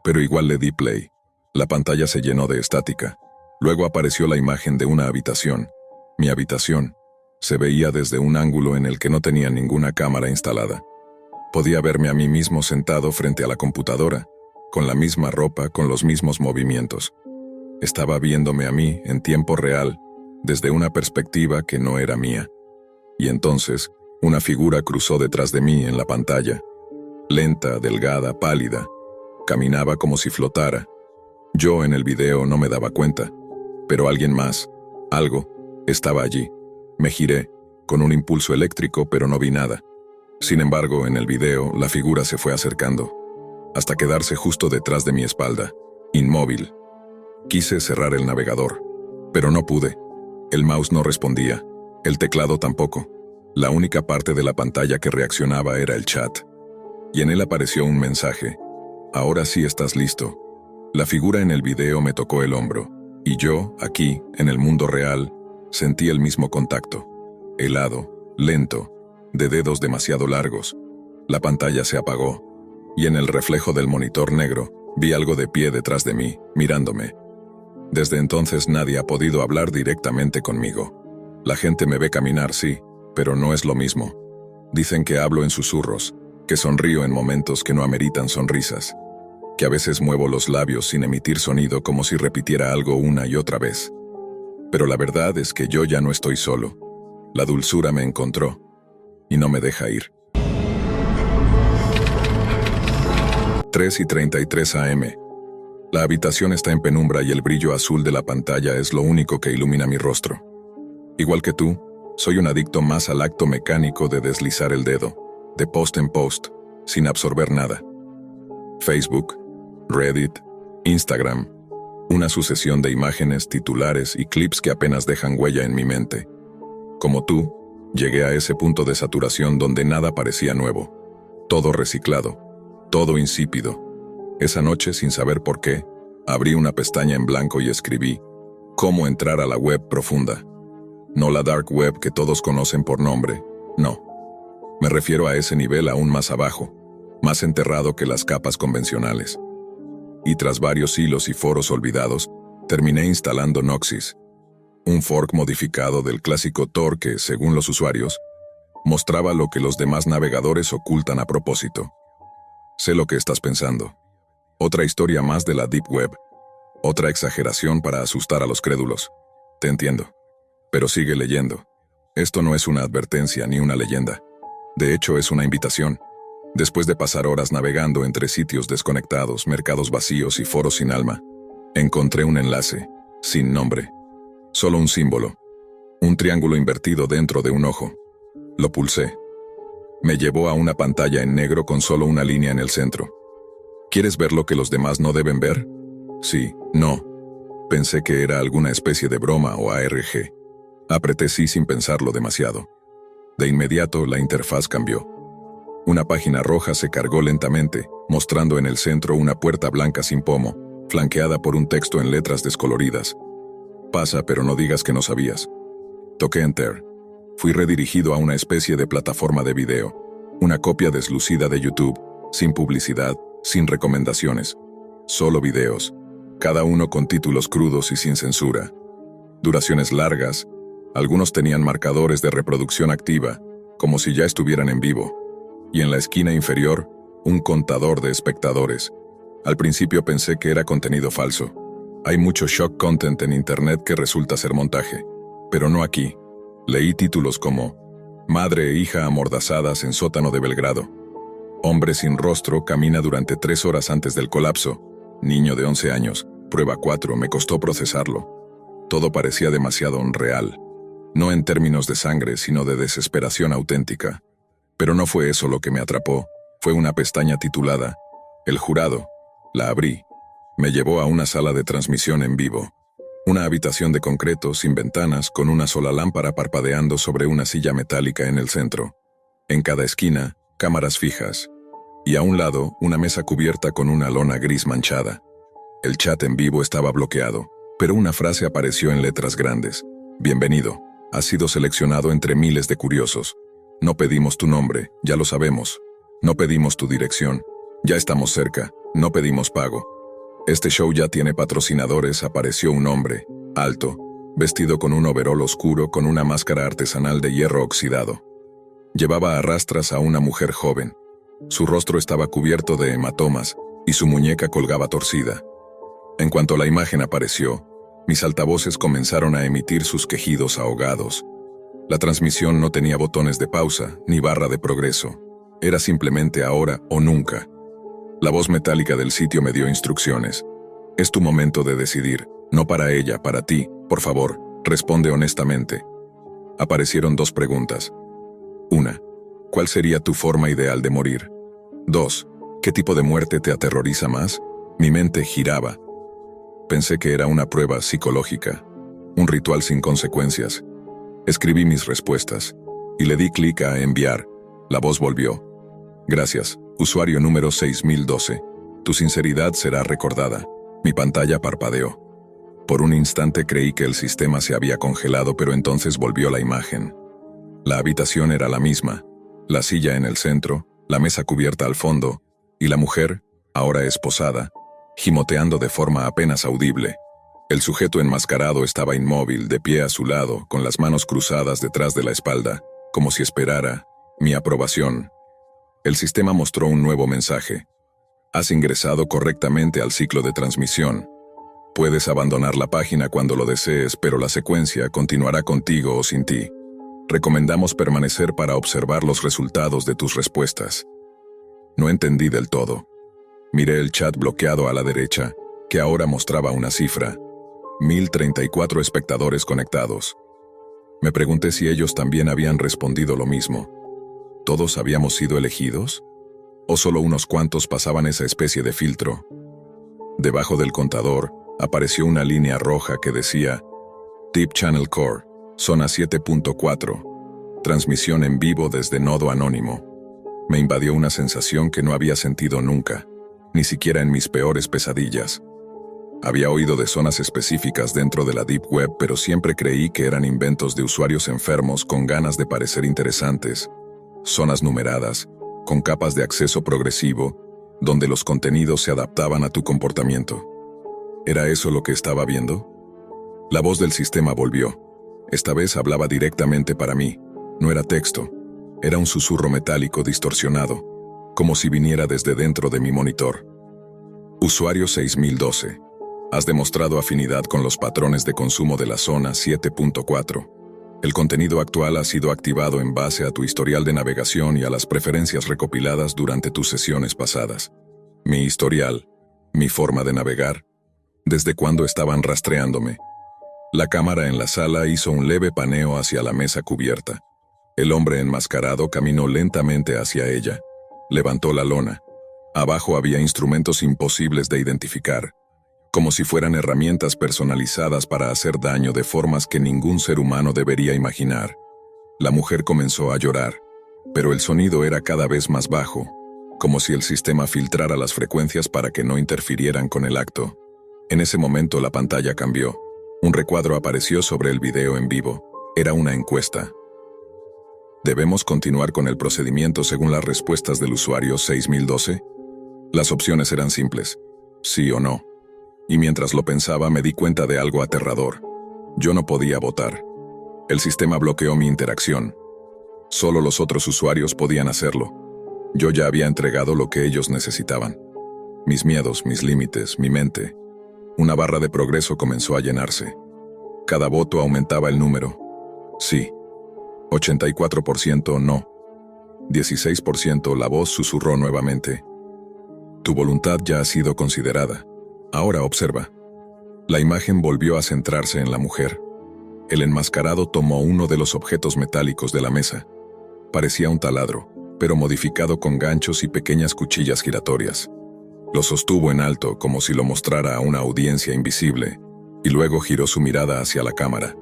pero igual le di play. La pantalla se llenó de estática. Luego apareció la imagen de una habitación. Mi habitación. Se veía desde un ángulo en el que no tenía ninguna cámara instalada. Podía verme a mí mismo sentado frente a la computadora, con la misma ropa, con los mismos movimientos. Estaba viéndome a mí en tiempo real, desde una perspectiva que no era mía. Y entonces, una figura cruzó detrás de mí en la pantalla. Lenta, delgada, pálida. Caminaba como si flotara. Yo en el video no me daba cuenta, pero alguien más, algo, estaba allí. Me giré, con un impulso eléctrico, pero no vi nada. Sin embargo, en el video, la figura se fue acercando, hasta quedarse justo detrás de mi espalda, inmóvil. Quise cerrar el navegador, pero no pude. El mouse no respondía, el teclado tampoco. La única parte de la pantalla que reaccionaba era el chat. Y en él apareció un mensaje: ahora sí estás listo. La figura en el video me tocó el hombro, y yo, aquí, en el mundo real, sentí el mismo contacto. Helado, lento, de dedos demasiado largos. La pantalla se apagó, y en el reflejo del monitor negro, vi algo de pie detrás de mí, mirándome. Desde entonces nadie ha podido hablar directamente conmigo. La gente me ve caminar, sí, pero no es lo mismo. Dicen que hablo en susurros, que sonrío en momentos que no ameritan sonrisas, que a veces muevo los labios sin emitir sonido como si repitiera algo una y otra vez. Pero la verdad es que yo ya no estoy solo. La dulzura me encontró, y no me deja ir. 3:33 AM. La habitación está en penumbra y el brillo azul de la pantalla es lo único que ilumina mi rostro. Igual que tú, soy un adicto más al acto mecánico de deslizar el dedo, de post en post, sin absorber nada. Facebook, Reddit, Instagram, una sucesión de imágenes, titulares y clips que apenas dejan huella en mi mente. Como tú, llegué a ese punto de saturación donde nada parecía nuevo. Todo reciclado, todo insípido. Esa noche, sin saber por qué, abrí una pestaña en blanco y escribí: ¿cómo entrar a la web profunda? No la dark web que todos conocen por nombre, no. Me refiero a ese nivel aún más abajo, más enterrado que las capas convencionales. Y tras varios hilos y foros olvidados, terminé instalando Noxys, un fork modificado del clásico Tor que, según los usuarios, mostraba lo que los demás navegadores ocultan a propósito. Sé lo que estás pensando. Otra historia más de la Deep Web. Otra exageración para asustar a los crédulos. Te entiendo. Pero sigue leyendo. Esto no es una advertencia ni una leyenda. De hecho, es una invitación. Después de pasar horas navegando entre sitios desconectados, mercados vacíos y foros sin alma, encontré un enlace, sin nombre. Solo un símbolo. Un triángulo invertido dentro de un ojo. Lo pulsé. Me llevó a una pantalla en negro con solo una línea en el centro. ¿Quieres ver lo que los demás no deben ver? Sí, no. Pensé que era alguna especie de broma o ARG. Apreté sí sin pensarlo demasiado. De inmediato, la interfaz cambió. Una página roja se cargó lentamente, mostrando en el centro una puerta blanca sin pomo, flanqueada por un texto en letras descoloridas. Pasa, pero no digas que no sabías. Toqué Enter. Fui redirigido a una especie de plataforma de video, una copia deslucida de YouTube, sin publicidad, sin recomendaciones. Solo videos, cada uno con títulos crudos y sin censura. Duraciones largas, algunos tenían marcadores de reproducción activa, como si ya estuvieran en vivo. Y en la esquina inferior, un contador de espectadores. Al principio pensé que era contenido falso. Hay mucho shock content en internet que resulta ser montaje, pero no aquí. Leí títulos como Madre e hija amordazadas en sótano de Belgrado. Hombre sin rostro camina durante 3 horas antes del colapso. Niño de 11 años, prueba 4, me costó procesarlo. Todo parecía demasiado real. No en términos de sangre, sino de desesperación auténtica. Pero no fue eso lo que me atrapó, fue una pestaña titulada El Jurado. La abrí. Me llevó a una sala de transmisión en vivo. Una habitación de concreto, sin ventanas, con una sola lámpara parpadeando sobre una silla metálica en el centro. En cada esquina, cámaras fijas. Y a un lado, una mesa cubierta con una lona gris manchada. El chat en vivo estaba bloqueado, pero una frase apareció en letras grandes. Bienvenido. Has sido seleccionado entre miles de curiosos. No pedimos tu nombre, ya lo sabemos. No pedimos tu dirección. Ya estamos cerca. No pedimos pago. Este show ya tiene patrocinadores. Apareció un hombre, alto, vestido con un overol oscuro con una máscara artesanal de hierro oxidado. Llevaba a rastras a una mujer joven. Su rostro estaba cubierto de hematomas y su muñeca colgaba torcida. En cuanto la imagen apareció, mis altavoces comenzaron a emitir sus quejidos ahogados. La transmisión no tenía botones de pausa ni barra de progreso. Era simplemente ahora o nunca. La voz metálica del sitio me dio instrucciones. Es tu momento de decidir, no para ella, para ti. Por favor, responde honestamente. Aparecieron 2 preguntas. 1. ¿Cuál sería tu forma ideal de morir? 2. ¿Qué tipo de muerte te aterroriza más? Mi mente giraba. Pensé que era una prueba psicológica, un ritual sin consecuencias. Escribí mis respuestas y le di clic a enviar. La voz volvió. Gracias, usuario número 6012. Tu sinceridad será recordada. Mi pantalla parpadeó. Por un instante creí que el sistema se había congelado, pero entonces volvió la imagen. La habitación era la misma, la silla en el centro, la mesa cubierta al fondo, y la mujer, ahora esposada, gimoteando de forma apenas audible. El sujeto enmascarado estaba inmóvil, de pie a su lado, con las manos cruzadas detrás de la espalda, como si esperara mi aprobación. El sistema mostró un nuevo mensaje. Has ingresado correctamente al ciclo de transmisión. Puedes abandonar la página cuando lo desees, pero la secuencia continuará contigo o sin ti. Recomendamos permanecer para observar los resultados de tus respuestas. No entendí del todo. Miré el chat bloqueado a la derecha, que ahora mostraba una cifra. 1034 espectadores conectados. Me pregunté si ellos también habían respondido lo mismo. ¿Todos habíamos sido elegidos? ¿O solo unos cuantos pasaban esa especie de filtro? Debajo del contador, apareció una línea roja que decía Deep Channel Core, zona 7.4, transmisión en vivo desde nodo anónimo. Me invadió una sensación que no había sentido nunca, ni siquiera en mis peores pesadillas. Había oído de zonas específicas dentro de la Deep Web, pero siempre creí que eran inventos de usuarios enfermos con ganas de parecer interesantes. Zonas numeradas, con capas de acceso progresivo, donde los contenidos se adaptaban a tu comportamiento. ¿Era eso lo que estaba viendo? La voz del sistema volvió. Esta vez hablaba directamente para mí. No era texto. Era un susurro metálico distorsionado, como si viniera desde dentro de mi monitor. Usuario 6012. Has demostrado afinidad con los patrones de consumo de la zona 7.4. El contenido actual ha sido activado en base a tu historial de navegación y a las preferencias recopiladas durante tus sesiones pasadas. Mi historial, mi forma de navegar, desde cuando estaban rastreándome. La cámara en la sala hizo un leve paneo hacia la mesa cubierta. El hombre enmascarado caminó lentamente hacia ella. Levantó la lona. Abajo había instrumentos imposibles de identificar. como si fueran herramientas personalizadas para hacer daño de formas que ningún ser humano debería imaginar. La mujer comenzó a llorar, pero el sonido era cada vez más bajo, como si el sistema filtrara las frecuencias para que no interfirieran con el acto. En ese momento la pantalla cambió. Un recuadro apareció sobre el video en vivo. Era una encuesta. ¿Debemos continuar con el procedimiento según las respuestas del usuario 6012? Las opciones eran simples, sí o no. Y mientras lo pensaba me di cuenta de algo aterrador. Yo no podía votar. El sistema bloqueó mi interacción. Solo los otros usuarios podían hacerlo. Yo ya había entregado lo que ellos necesitaban. Mis miedos, mis límites, mi mente. Una barra de progreso comenzó a llenarse. Cada voto aumentaba el número. Sí. 84% no. 16% la voz susurró nuevamente. Tu voluntad ya ha sido considerada. Ahora observa. La imagen volvió a centrarse en la mujer. El enmascarado tomó uno de los objetos metálicos de la mesa. Parecía un taladro, pero modificado con ganchos y pequeñas cuchillas giratorias. Lo sostuvo en alto como si lo mostrara a una audiencia invisible, y luego giró su mirada hacia la cámara.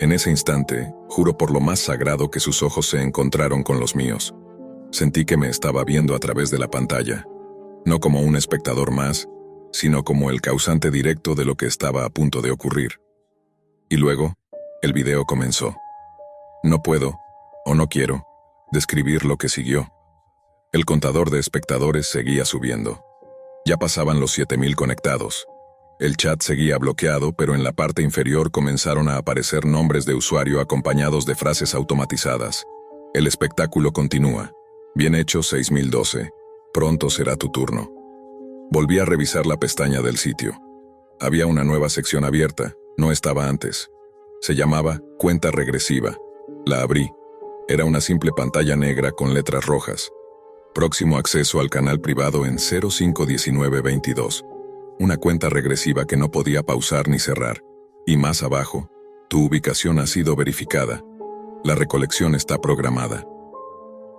En ese instante, juro por lo más sagrado que sus ojos se encontraron con los míos. Sentí que me estaba viendo a través de la pantalla, no como un espectador más, sino como el causante directo de lo que estaba a punto de ocurrir. Y luego, el video comenzó. No puedo, o no quiero, describir lo que siguió. El contador de espectadores seguía subiendo. Ya pasaban los 7000 conectados. El chat seguía bloqueado, pero en la parte inferior comenzaron a aparecer nombres de usuario acompañados de frases automatizadas. El espectáculo continúa. Bien hecho 6012. Pronto será tu turno. Volví a revisar la pestaña del sitio. Había una nueva sección abierta, no estaba antes. Se llamaba Cuenta Regresiva. La abrí. Era una simple pantalla negra con letras rojas. Próximo acceso al canal privado en 051922. Una cuenta regresiva que no podía pausar ni cerrar. Y más abajo, tu ubicación ha sido verificada. La recolección está programada.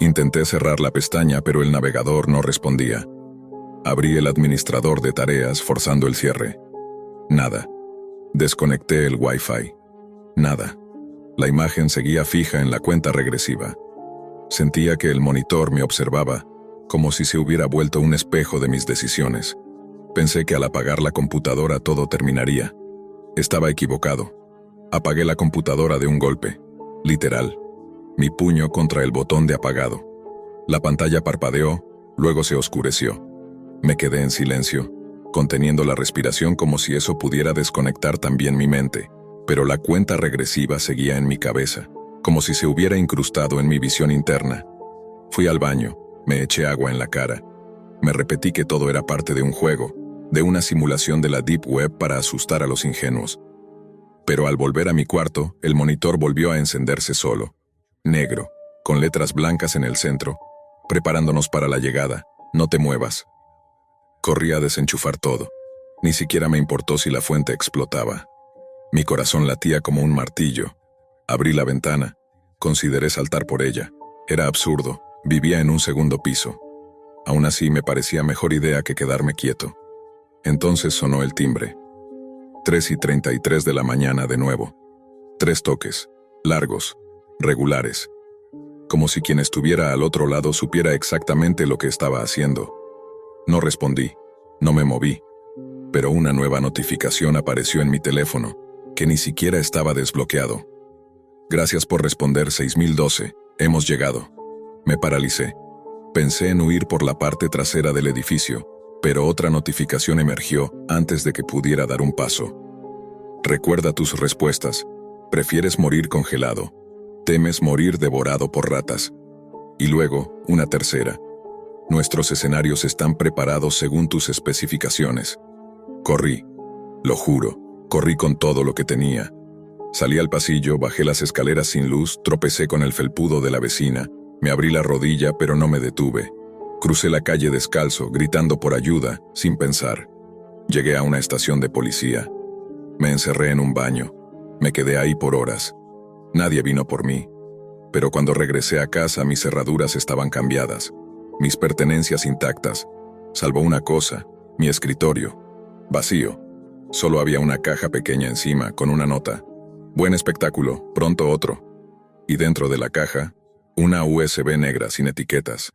Intenté cerrar la pestaña, pero el navegador no respondía. Abrí el administrador de tareas forzando el cierre. Nada. Desconecté el Wi-Fi. Nada. La imagen seguía fija en la cuenta regresiva. Sentía que el monitor me observaba, como si se hubiera vuelto un espejo de mis decisiones. Pensé que al apagar la computadora todo terminaría. Estaba equivocado. Apagué la computadora de un golpe. Literal. Mi puño contra el botón de apagado. La pantalla parpadeó, luego se oscureció. Me quedé en silencio, conteniendo la respiración como si eso pudiera desconectar también mi mente. Pero la cuenta regresiva seguía en mi cabeza, como si se hubiera incrustado en mi visión interna. Fui al baño, me eché agua en la cara. Me repetí que todo era parte de un juego, de una simulación de la Deep Web para asustar a los ingenuos. Pero al volver a mi cuarto, el monitor volvió a encenderse solo. Negro, con letras blancas en el centro, preparándonos para la llegada. No te muevas. Corrí a desenchufar todo. Ni siquiera me importó si la fuente explotaba. Mi corazón latía como un martillo. Abrí la ventana. Consideré saltar por ella. Era absurdo. Vivía en un segundo piso. Aún así me parecía mejor idea que quedarme quieto. Entonces sonó el timbre. 3:33 de la mañana de nuevo. 3 toques. Largos. Regulares. Como si quien estuviera al otro lado supiera exactamente lo que estaba haciendo. No respondí. No me moví. Pero una nueva notificación apareció en mi teléfono, que ni siquiera estaba desbloqueado. Gracias por responder 6012. Hemos llegado. Me paralicé. Pensé en huir por la parte trasera del edificio, pero otra notificación emergió antes de que pudiera dar un paso. Recuerda tus respuestas. Prefieres morir congelado. Temes morir devorado por ratas. Y luego, una tercera. Nuestros escenarios están preparados según tus especificaciones. Corrí. Lo juro, corrí con todo lo que tenía. Salí al pasillo, bajé las escaleras sin luz, tropecé con el felpudo de la vecina, me abrí la rodilla pero no me detuve. Crucé la calle descalzo, gritando por ayuda, sin pensar. Llegué a una estación de policía. Me encerré en un baño. Me quedé ahí por horas. Nadie vino por mí. Pero cuando regresé a casa mis cerraduras estaban cambiadas, mis pertenencias intactas, salvo una cosa, mi escritorio, vacío. Solo había una caja pequeña encima, con una nota. Buen espectáculo, pronto otro. Y dentro de la caja, una USB negra sin etiquetas.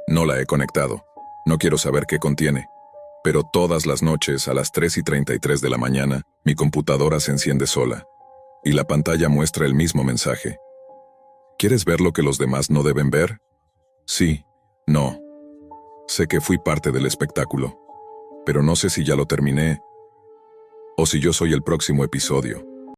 No la he conectado. No quiero saber qué contiene. Pero todas las noches, a las 3:33 de la mañana, mi computadora se enciende sola. Y la pantalla muestra el mismo mensaje. ¿Quieres ver lo que los demás no deben ver? Sí, no. Sé que fui parte del espectáculo. Pero no sé si ya lo terminé o si yo soy el próximo episodio.